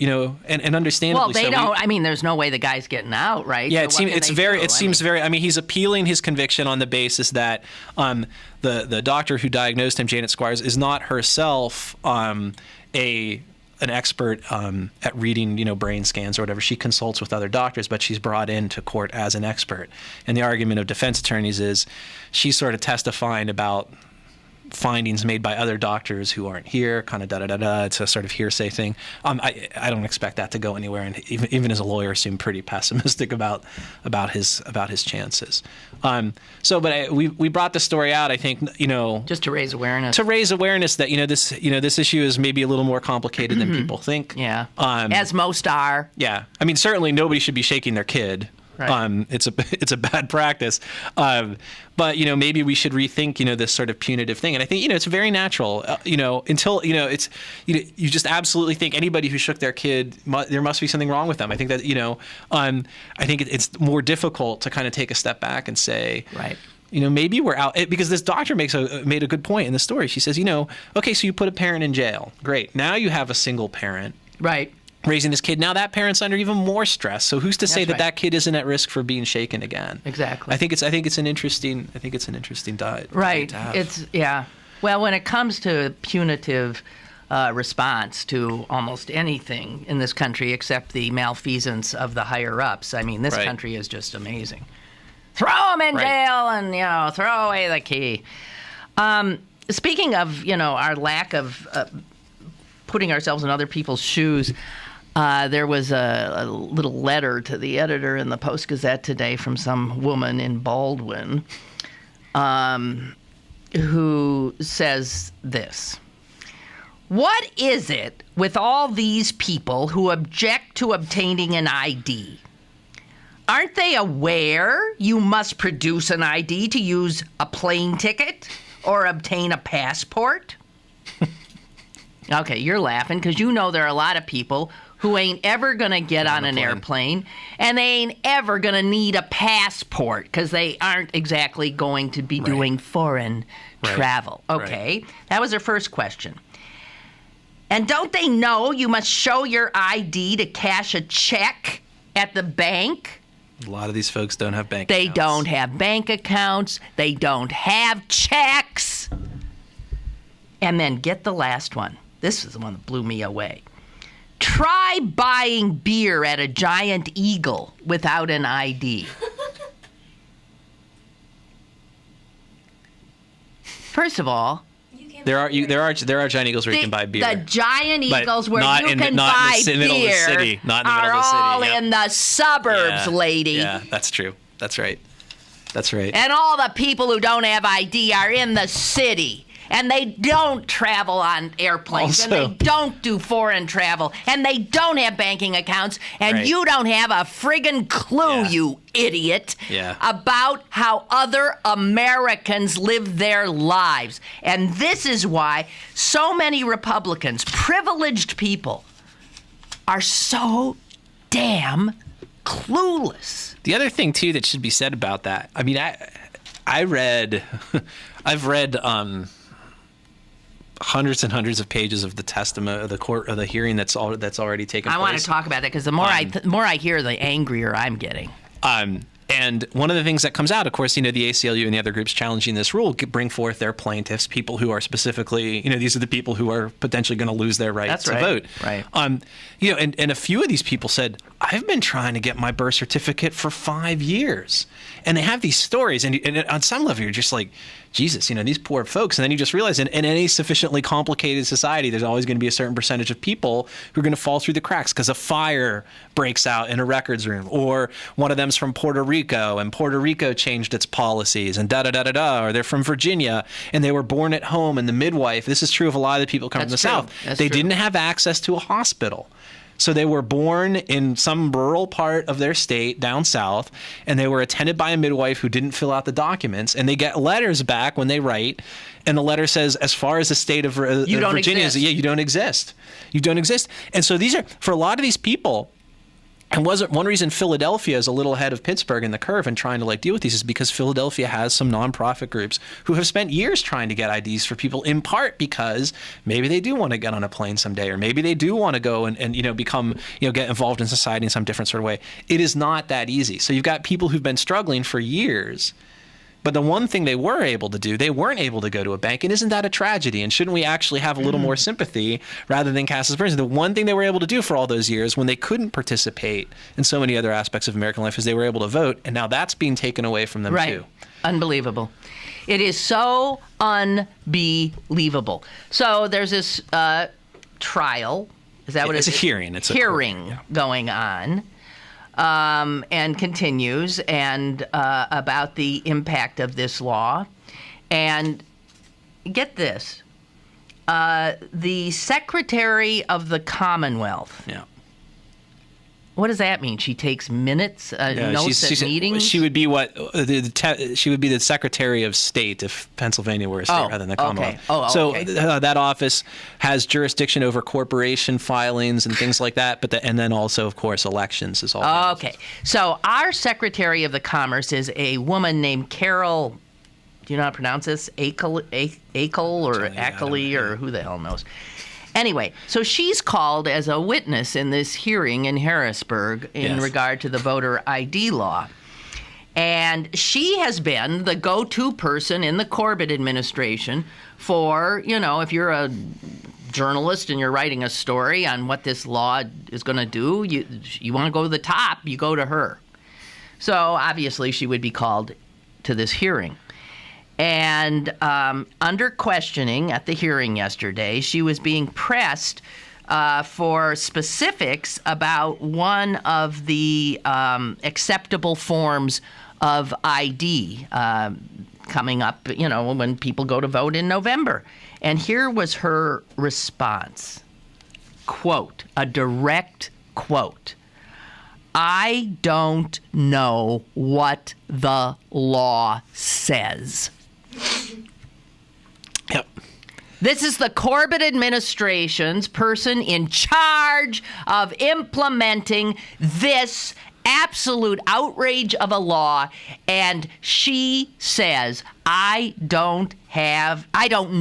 and understandably, Well, they don't. I mean, there's no way the guy's getting out, right? Yeah, So it seems very. I mean, he's appealing his conviction on the basis that the doctor who diagnosed him, Janet Squires, is not herself an expert at reading, brain scans or whatever. She consults with other doctors, but she's brought into court as an expert. And the argument of defense attorneys is she's sort of testifying about findings made by other doctors who aren't here, kind of da-da-da-da. It's a sort of hearsay thing. I don't expect that to go anywhere, and even as a lawyer, seem pretty pessimistic about his chances. We brought the story out, I think, just to raise awareness. To raise awareness that this issue is maybe a little more complicated than people think. Yeah. As most are. Yeah. I mean, certainly nobody should be shaking their kid. Right. It's a bad practice, but maybe we should rethink this sort of punitive thing. And I think it's very natural. Until it's you just absolutely think anybody who shook their kid, there must be something wrong with them. I think that I think it's more difficult to kind of take a step back and say, right. Maybe we're out, because this doctor made a good point in the story. She says, okay, so you put a parent in jail, great. Now you have a single parent, right, raising this kid. Now that parent's under even more stress. So who's to say That's right. that kid isn't at risk for being shaken again? Exactly. I think it's an interesting diet. Right. Well, when it comes to punitive response to almost anything in this country except the malfeasance of the higher ups, I mean, this Right. country is just amazing. Throw them in jail and throw away the key. Speaking of our lack of putting ourselves in other people's shoes. There was a little letter to the editor in the Post-Gazette today from some woman in Baldwin who says this. What is it with all these people who object to obtaining an ID? Aren't they aware you must produce an ID to use a plane ticket or obtain a passport? Okay, you're laughing because there are a lot of people who ain't ever going to get on an airplane, and they ain't ever going to need a passport because they aren't exactly going to be doing foreign travel. Okay, that was her first question. And don't they know you must show your ID to cash a check at the bank? A lot of these folks don't have bank They accounts. don't have bank accounts. They don't have checks. And then get the last one. This is the one that blew me away. Try buying beer at a Giant Eagle without an ID. First of all, there are Giant Eagles where you can buy beer. The Giant Eagles where not you in can the buy middle of the beer city. Not in the are middle of the city. all Yep. in the suburbs, lady. Yeah, that's true. That's right. That's right. And all the people who don't have ID are in the city. And they don't travel on airplanes. Also, and they don't do foreign travel. And they don't have banking accounts. And you don't have a friggin' clue, you idiot, about how other Americans live their lives. And this is why so many Republicans, privileged people, are so damn clueless. The other thing, too, that should be said about that, I mean, I've read hundreds and hundreds of pages of the testimony of the court of the hearing that's already taken place. I want to talk about that because the more I hear, the angrier I'm getting. And one of the things that comes out, of course, the ACLU and the other groups challenging this rule bring forth their plaintiffs, people who are specifically, these are the people who are potentially going to lose their right to vote. Right. And a few of these people said, I've been trying to get my birth certificate for 5 years. And they have these stories. And on some level, you're just like, Jesus, these poor folks. And then you just realize in any sufficiently complicated society, there's always going to be a certain percentage of people who are going to fall through the cracks because a fire breaks out in a records room, or one of them's from Puerto Rico and Puerto Rico changed its policies and da-da-da-da-da, or they're from Virginia and they were born at home and the midwife, this is true of a lot of the people coming from the South, they didn't have access to a hospital. So they were born in some rural part of their state down south, and they were attended by a midwife who didn't fill out the documents, and they get letters back when they write, and the letter says, as far as the state of Virginia is, you don't exist. You don't exist. And so these are, for a lot of these people, and wasn't one reason Philadelphia is a little ahead of Pittsburgh in the curve and trying to like deal with these is because Philadelphia has some nonprofit groups who have spent years trying to get IDs for people, in part because maybe they do want to get on a plane someday, or maybe they do want to go and become, get involved in society in some different sort of way. It is not that easy. So you've got people who've been struggling for years. But the one thing they were able to do, they weren't able to go to a bank. And isn't that a tragedy? And shouldn't we actually have a little more sympathy rather than cast aspersions? The one thing they were able to do for all those years when they couldn't participate in so many other aspects of American life is they were able to vote. And now that's being taken away from them too. Unbelievable. It is so unbelievable. So there's this trial. Is that what it is? It's a hearing. It's a hearing going on. And continues, and about the impact of this law. And get this, the Secretary of the Commonwealth. Yeah. What does that mean? She takes minutes, notes at meetings? She would be she would be the Secretary of State if Pennsylvania were a state rather than the Commonwealth. Okay. So that office has jurisdiction over corporation filings and things like that. And then also, of course, elections is all. Okay. So our Secretary of the Commerce is a woman named Carol. Do you know how to pronounce this? Akel or Ackley or who the hell knows? Anyway, so she's called as a witness in this hearing in Harrisburg in regard to the voter ID law. And she has been the go-to person in the Corbett administration for, if you're a journalist and you're writing a story on what this law is going to do, you want to go to the top, you go to her. So obviously she would be called to this hearing. And under questioning at the hearing yesterday, she was being pressed for specifics about one of the acceptable forms of ID coming up, when people go to vote in November. And here was her response. Quote, a direct quote. I don't know what the law says. Yep. This is the Corbett administration's person in charge of implementing this absolute outrage of a law, and she says, I don't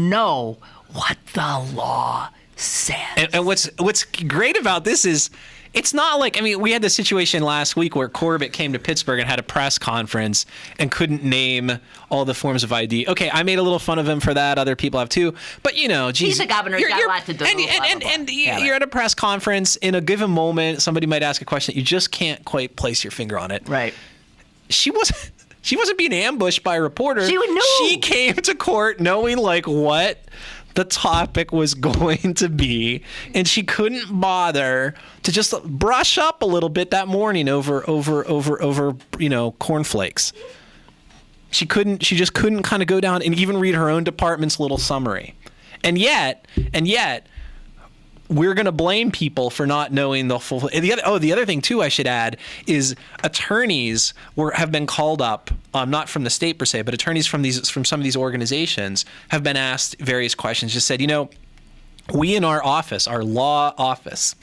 know what the law says. And what's great about this is, it's not like, we had the situation last week where Corbett came to Pittsburgh and had a press conference and couldn't name all the forms of ID. Okay, I made a little fun of him for that. Other people have too. But, geez. He's a governor. He's got a lot to do. And you're at a press conference. In a given moment, somebody might ask a question. You just can't quite place your finger on it. Right. She wasn't being ambushed by a reporter. She knew. She came to court knowing, what the topic was going to be, and she couldn't bother to just brush up a little bit that morning over cornflakes. She just couldn't kind of go down and even read her own department's little summary. And yet we're going to blame people for not knowing the full. The other thing too I should add is attorneys have been called up, not from the state per se, but attorneys from some of these organizations have been asked various questions. Just said, we in our office, our law office,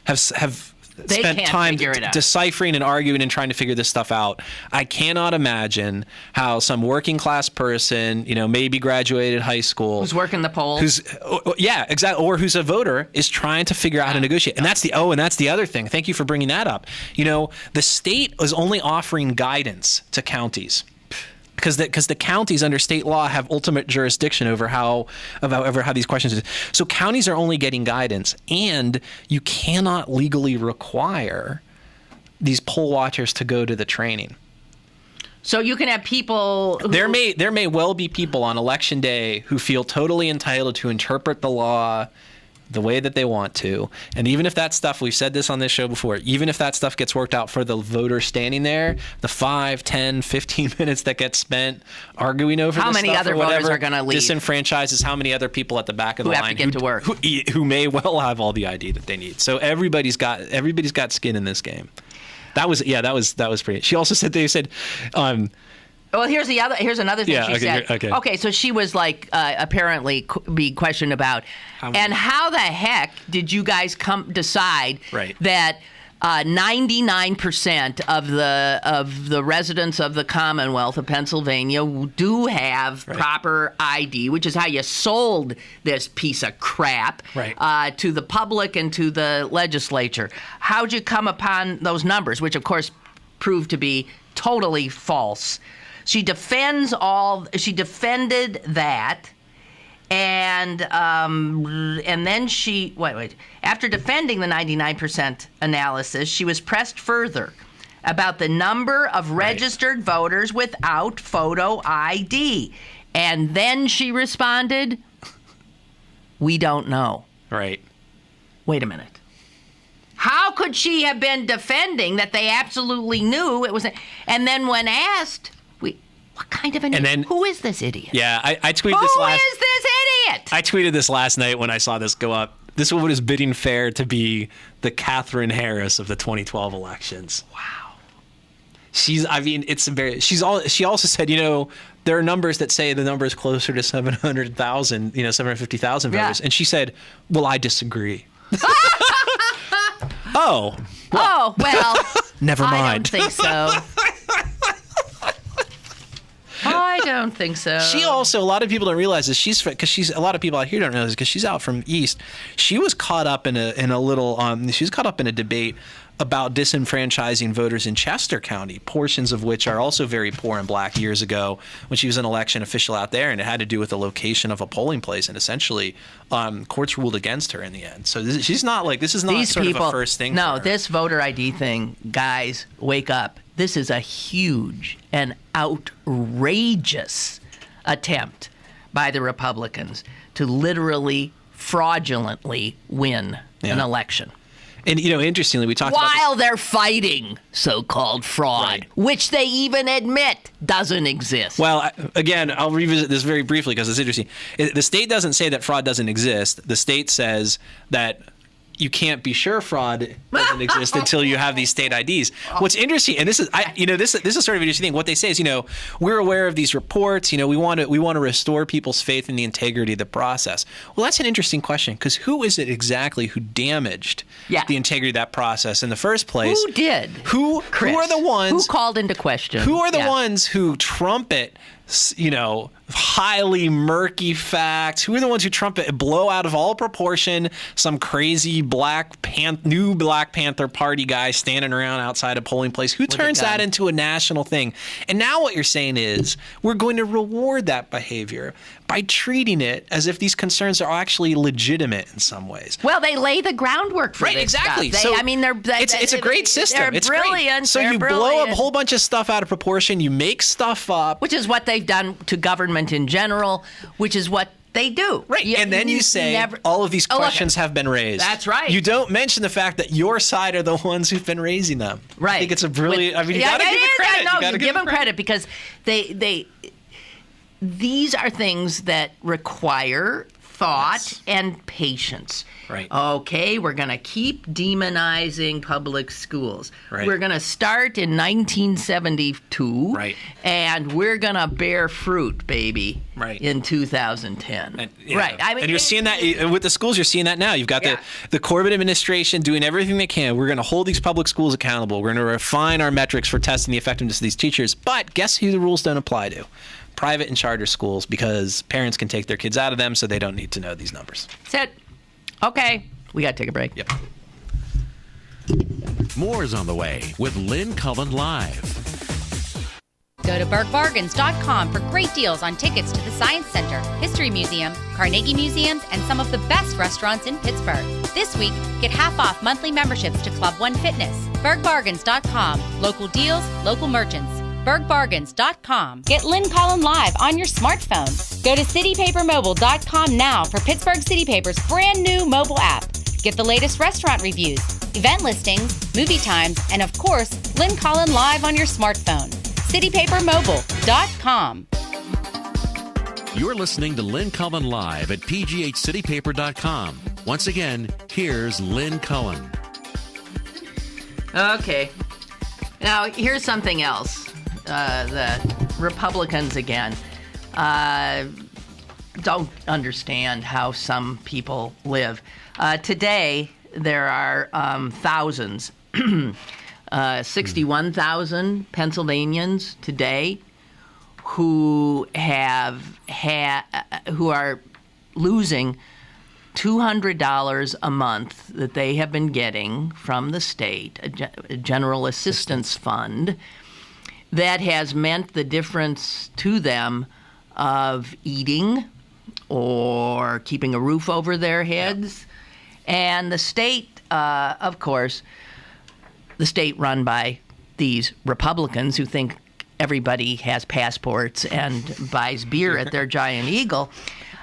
have spent time deciphering and arguing and trying to figure this stuff out. I cannot imagine how some working class person, maybe graduated high school, who's working the polls, exactly, or who's a voter, is trying to figure out how to negotiate. And that's the other thing. Thank you for bringing that up. The state is only offering guidance to counties. Because the counties under state law have ultimate jurisdiction over how these questions are. So counties are only getting guidance, and you cannot legally require these poll watchers to go to the training. So you can have people who... There may well be people on election day who feel totally entitled to interpret the law the way that they want to. And even if that stuff, we've said this on this show before, even if that stuff gets worked out for the voter standing there, the 5, 10, 15 minutes that get spent arguing over how this many stuff other or whatever, voters are going to leave? Disenfranchises how many other people at the back of the who line have to get to work. who may well have all the ID that they need. So everybody's got skin in this game. That was pretty. She also said well, here's another thing she said. Okay, so she was like apparently being questioned about, how the heck did you guys decide that 99% of the residents of the Commonwealth of Pennsylvania do have proper ID, which is how you sold this piece of crap to the public and to the legislature. How'd you come upon those numbers, which of course proved to be totally false? She defended that, and then she after defending the 99% analysis, she was pressed further about the number of registered voters without photo ID, and then she responded, "We don't know." Right. Wait a minute. How could she have been defending that they absolutely knew it was? And then when asked, what kind of an idiot? Who is this idiot? Yeah, I tweeted Who this last. Who is this idiot? I tweeted this last night when I saw this go up. This woman is bidding fair to be the Catherine Harris of the 2012 elections. Wow. She also said, there are numbers that say the number is closer to 700,000, 750,000 voters, and she said, "Well, I disagree." Oh, well. Never mind. I don't think so. I don't think so. She also, a lot of people don't realize this. A lot of people out here don't realize because she's out from East. She was caught up in a debate about disenfranchising voters in Chester County, portions of which are also very poor and black, years ago when she was an election official out there, and it had to do with the location of a polling place, and essentially courts ruled against her in the end. So this is not sort of a first thing. No, this voter ID thing, guys, wake up. This is a huge and outrageous attempt by the Republicans to literally fraudulently win an election. And, interestingly, we talked about while they're fighting so-called fraud, which they even admit doesn't exist. Well, again, I'll revisit this very briefly because it's interesting. The state doesn't say that fraud doesn't exist. The state says that you can't be sure fraud doesn't exist until you have these state IDs. What's interesting, and this is sort of an interesting thing. What they say is, we're aware of these reports. We want to restore people's faith in the integrity of the process. Well, that's an interesting question because who is it exactly who damaged the integrity of that process in the first place? Who did? Who are the ones who called into question? Who are the ones who trumpet, highly murky facts? Who are the ones who blow out of all proportion some crazy new Black Panther Party guy standing around outside a polling place? Who turns that into a national thing? And now what you're saying is we're going to reward that behavior by treating it as if these concerns are actually legitimate in some ways. Well, they lay the groundwork for this exactly. stuff. It's a great system. It's brilliant. So you blow a whole bunch of stuff out of proportion. You make stuff up. Which is what they've done to government in general, which is what they do. Right. And then you say all of these questions have been raised. That's right. You don't mention the fact that your side are the ones who've been raising them. Right. I think it's a brilliant... you got to give them credit. You give them credit because these are things that require thought and patience. Right. Okay, we're going to keep demonizing public schools. Right. We're going to start in 1972. Right. And we're going to bear fruit, baby, right. in 2010. Right. And you're seeing that with the schools, you're seeing that now. You've got the Corbett administration doing everything they can. We're going to hold these public schools accountable. We're going to refine our metrics for testing the effectiveness of these teachers. But guess who the rules don't apply to? Private and charter schools, because parents can take their kids out of them, so they don't need to know these numbers. That's it. Okay, we got to take a break. Yep. More is on the way with Lynn Cullen Live. Go to bergbargains.com for great deals on tickets to the Science Center, History Museum, Carnegie Museums, and some of the best restaurants in Pittsburgh. This week, get half off monthly memberships to Club One Fitness. bergbargains.com. Local deals, local merchants. PittsburghBargains.com. Get Lynn Cullen live on your smartphone. Go to citypapermobile.com now for Pittsburgh City Paper's brand new mobile app. Get the latest restaurant reviews, event listings, movie times, and of course, Lynn Cullen live on your smartphone. citypapermobile.com. You're listening to Lynn Cullen live at pghcitypaper.com. Once again, here's Lynn Cullen. Okay. Now, here's something else. The Republicans, again, don't understand how some people live. Today, there are thousands, 61,000 Pennsylvanians today who who are losing $200 a month that they have been getting from the state, a general assistance fund, that has meant the difference to them of eating or keeping a roof over their heads. And the state, of course, the state run by these Republicans who think everybody has passports and buys beer at their Giant Eagle,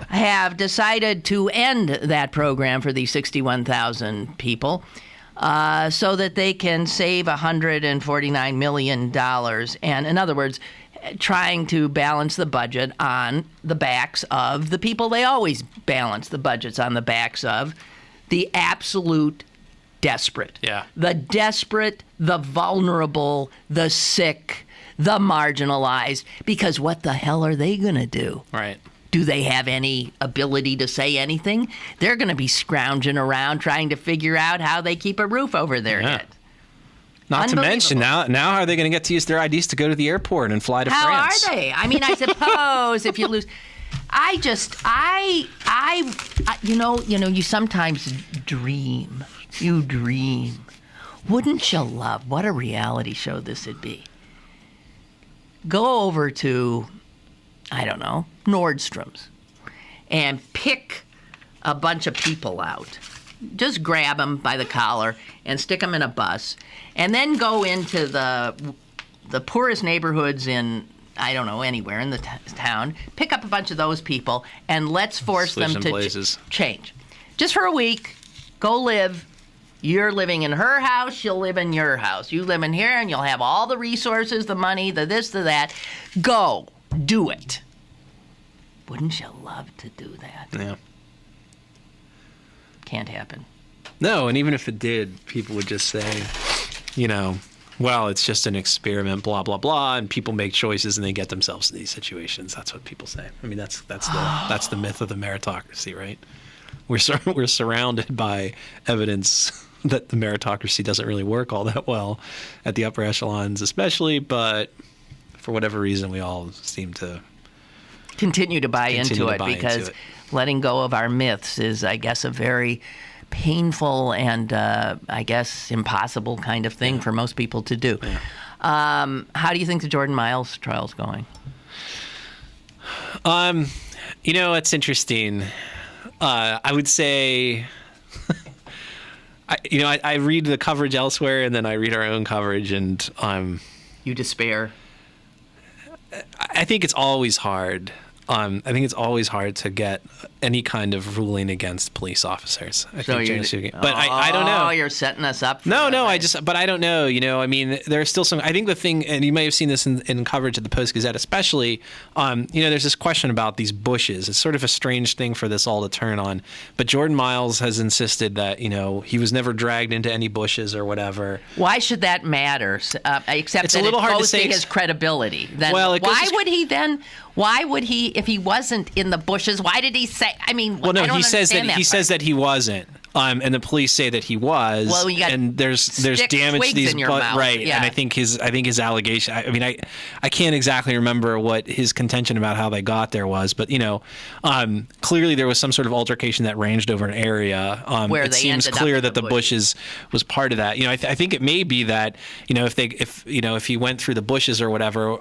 have decided to end that program for these 61,000 people so that they can save $149 million. And in other words, trying to balance the budget on the backs of the people they always balance the budgets on the backs of, the absolute desperate. Yeah. The desperate, the vulnerable, the sick, the marginalized, because what the hell are they going to do? Right. Do they have any ability to say anything? They're going to be scrounging around trying to figure out how they keep a roof over their head. Not to mention, now how are they going to get to use their IDs to go to the airport and fly to France? How are they? I mean, I suppose if you lose... you sometimes dream. You dream. Wouldn't you love, what a reality show this would be. Go over to, I don't know, Nordstrom's and pick a bunch of people out. Just grab them by the collar and stick them in a bus, and then go into the poorest neighborhoods in, I don't know, anywhere in the town, pick up a bunch of those people, and let's force them to change. Just for a week, go live. You're living in her house, she'll live in your house. You live in here, and you'll have all the resources, the money, the this, the that. Go. Do it. Wouldn't you love to do that? Yeah. Can't happen. No, and even if it did, people would just say, well, it's just an experiment, blah, blah, blah, and people make choices and they get themselves in these situations. That's what people say. I mean, that's the myth of the meritocracy, right? We're surrounded by evidence that the meritocracy doesn't really work all that well at the upper echelons especially, but for whatever reason we all seem to continue to buy into it because letting go of our myths is, I guess, a very painful and I guess impossible kind of thing for most people to do. Yeah. How do you think the Jordan Miles trial's going? It's interesting. I would say, I read the coverage elsewhere and then I read our own coverage and you despair. I think it's always hard. I think it's always hard to get any kind of ruling against police officers. I don't know. Oh, you're setting us up. But I don't know. I mean, there's still some. I think the thing, and you may have seen this in coverage at the Post-Gazette, especially. There's this question about these bushes. It's sort of a strange thing for this all to turn on. But Jordan Miles has insisted that he was never dragged into any bushes or whatever. Why should that matter? Except it's that a little it hard goes to say his credibility. Then why would he, if he wasn't in the bushes, why did he say, he says that he wasn't. And the police say that he was. Well, and there's damage to these right. Yeah. And I think his allegation. I can't exactly remember what his contention about how they got there was, but clearly there was some sort of altercation that ranged over an area. Where it seems clear that the bushes was part of that. I think it may be that if he went through the bushes or whatever,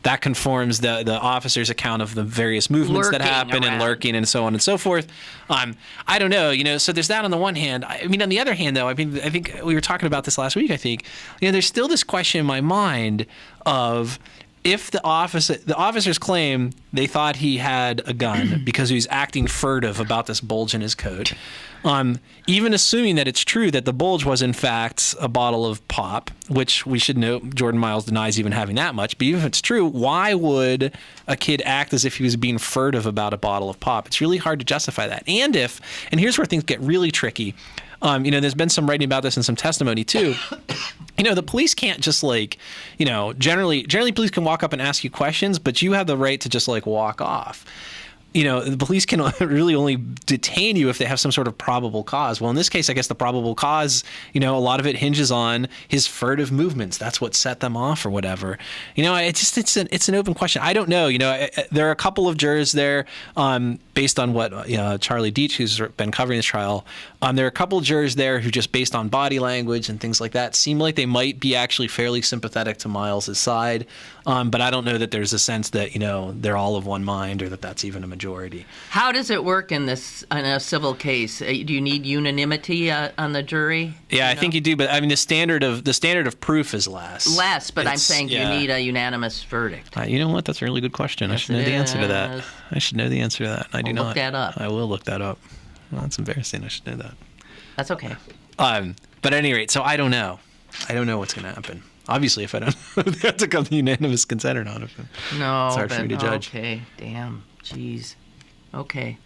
that conforms the officer's account of the various movements that happen and lurking and so on and so forth. I don't know. So there's that on the one hand. I mean, on the other hand, though, I think we were talking about this last week. I think, there's still this question in my mind of if the officers claim they thought he had a gun because he was acting furtive about this bulge in his coat. Even assuming that it's true that the bulge was in fact a bottle of pop, which we should note Jordan Miles denies even having that much, but even if it's true, why would a kid act as if he was being furtive about a bottle of pop? It's really hard to justify that. And here's where things get really tricky. There's been some writing about this and some testimony too. The police can't just generally police can walk up and ask you questions, but you have the right to just walk off. The police can really only detain you if they have some sort of probable cause. Well, in this case, I guess the probable cause, a lot of it hinges on his furtive movements. That's what set them off or whatever. It's an open question. I don't know. There are a couple of jurors there, based on what Charlie Deitch, who's been covering this trial. There are a couple of jurors there who just based on body language and things like that seem like they might be actually fairly sympathetic to Miles's side. But I don't know that there's a sense that, they're all of one mind or that that's even a majority. How does it work in a civil case? Do you need unanimity on the jury? Yeah, I think you do. But I mean, the standard of proof is less. Less, but I'm saying you need a unanimous verdict. You know what? That's a really good question. Yes, I should know the answer to that. I should know the answer to that. I do not. Look that up. I will look that up. Well, that's embarrassing. I should know that. That's okay. But at any rate, so I don't know. I don't know what's going to happen. Obviously, if I don't know, they have to come to unanimous consent or not. No, it's hard for me to judge. Okay, damn, jeez. Okay.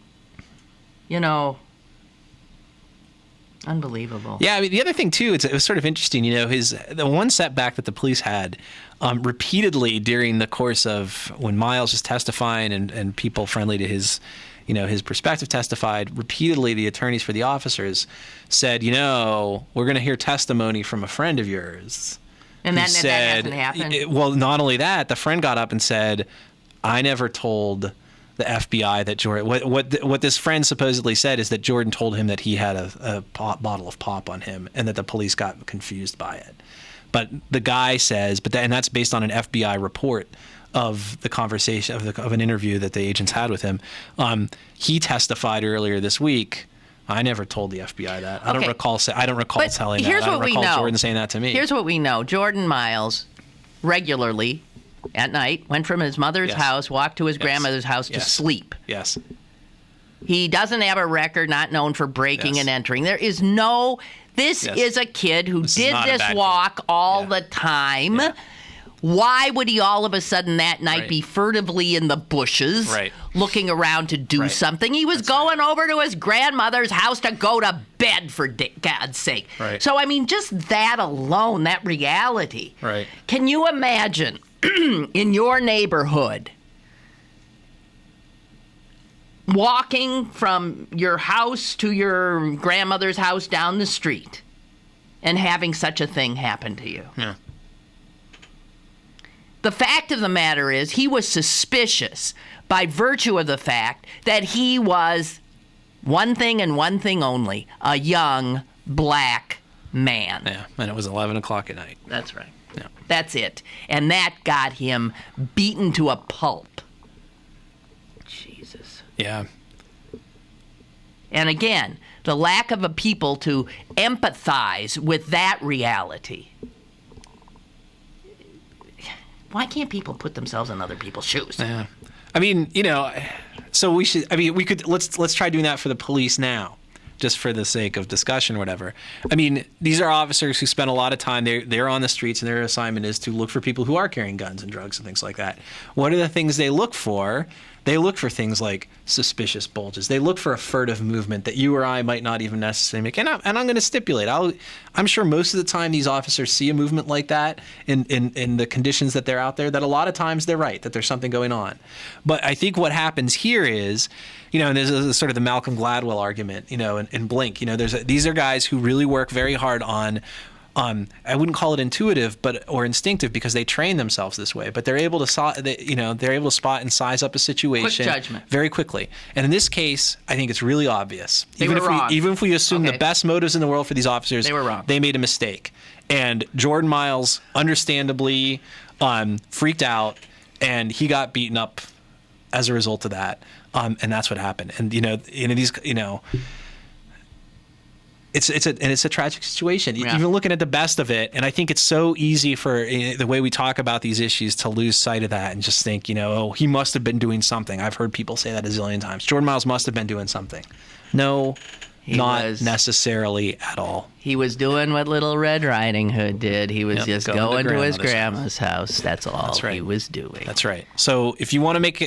Unbelievable. Yeah, I mean, the other thing, too, it was sort of interesting, the one setback that the police had repeatedly during the course of when Miles was testifying and people friendly to his perspective testified, repeatedly the attorneys for the officers said, we're going to hear testimony from a friend of yours. And that hasn't happened? Well, not only that, the friend got up and said, I never told the FBI that Jordan... What this friend supposedly said is that Jordan told him that he had a bottle of pop on him and that the police got confused by it. But the guy says... and that's based on an FBI report of the conversation, of an interview that the agents had with him. He testified earlier this week... I never told the FBI that. I don't recall telling that. I don't recall Jordan saying that to me. Here's what we know. Jordan Miles regularly at night went from his mother's house, walked to his grandmother's house to sleep. Yes. He doesn't have a record, not known for breaking and entering. There is this is a kid who did this walk all the time. Yeah. Why would he all of a sudden that night be furtively in the bushes, looking around to do something? He was going over to his grandmother's house to go to bed, for God's sake. Right. So, I mean, just that alone, that reality. Right. Can you imagine in your neighborhood walking from your house to your grandmother's house down the street and having such a thing happen to you? Yeah. The fact of the matter is he was suspicious by virtue of the fact that he was one thing and one thing only, a young black man. Yeah, and it was 11 o'clock at night. That's right. Yeah. That's it. And that got him beaten to a pulp. Jesus. Yeah. And again, the lack of a people to empathize with that reality. Why can't people put themselves in other people's shoes? Yeah. I mean, so we could let's try doing that for the police now, just for the sake of discussion or whatever. I mean, these are officers who spend a lot of time, they're on the streets and their assignment is to look for people who are carrying guns and drugs and things like that. What are the things they look for? They look for things like suspicious bulges. They look for a furtive movement that you or I might not even necessarily make. And I'm going to stipulate, I'm sure most of the time these officers see a movement like that in the conditions that they're out there, that a lot of times they're right, that there's something going on. But I think what happens here is, and this is sort of the Malcolm Gladwell argument, in Blink. These are guys who really work very hard on I wouldn't call it intuitive, or instinctive, because they train themselves this way. But they're able to spot and size up a situation quick judgment very quickly. And in this case, I think it's really obvious. Even if we assume the best motives in the world for these officers, they were wrong. They made a mistake. And Jordan Miles, understandably, freaked out, and he got beaten up as a result of that. And that's what happened. And these. It's a tragic situation. Yeah. Even looking at the best of it, and I think it's so easy for the way we talk about these issues to lose sight of that and just think, oh, he must have been doing something. I've heard people say that a zillion times. Jordan Miles must have been doing something. No, not necessarily at all. He was doing what Little Red Riding Hood did. He was just going to his grandma's house. That's all he was doing. That's right. So if you want to make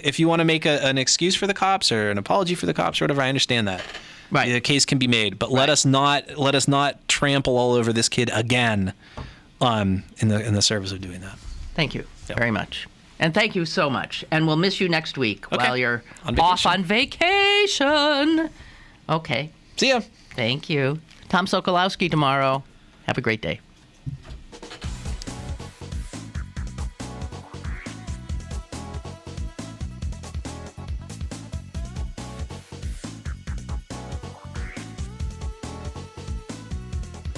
an excuse for the cops or an apology for the cops or whatever, I understand that. Right. The case can be made, but let us not trample all over this kid again, in the service of doing that. Thank you very much, and thank you so much. And we'll miss you next week while you're off on vacation. Okay. See ya. Thank you, Tom Sokolowski. Tomorrow. Have a great day.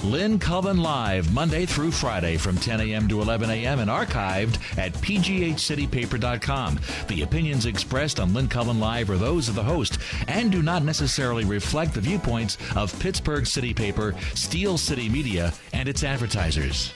Lynn Cullen Live, Monday through Friday from 10 a.m. to 11 a.m. and archived at pghcitypaper.com. The opinions expressed on Lynn Cullen Live are those of the host and do not necessarily reflect the viewpoints of Pittsburgh City Paper, Steel City Media, and its advertisers.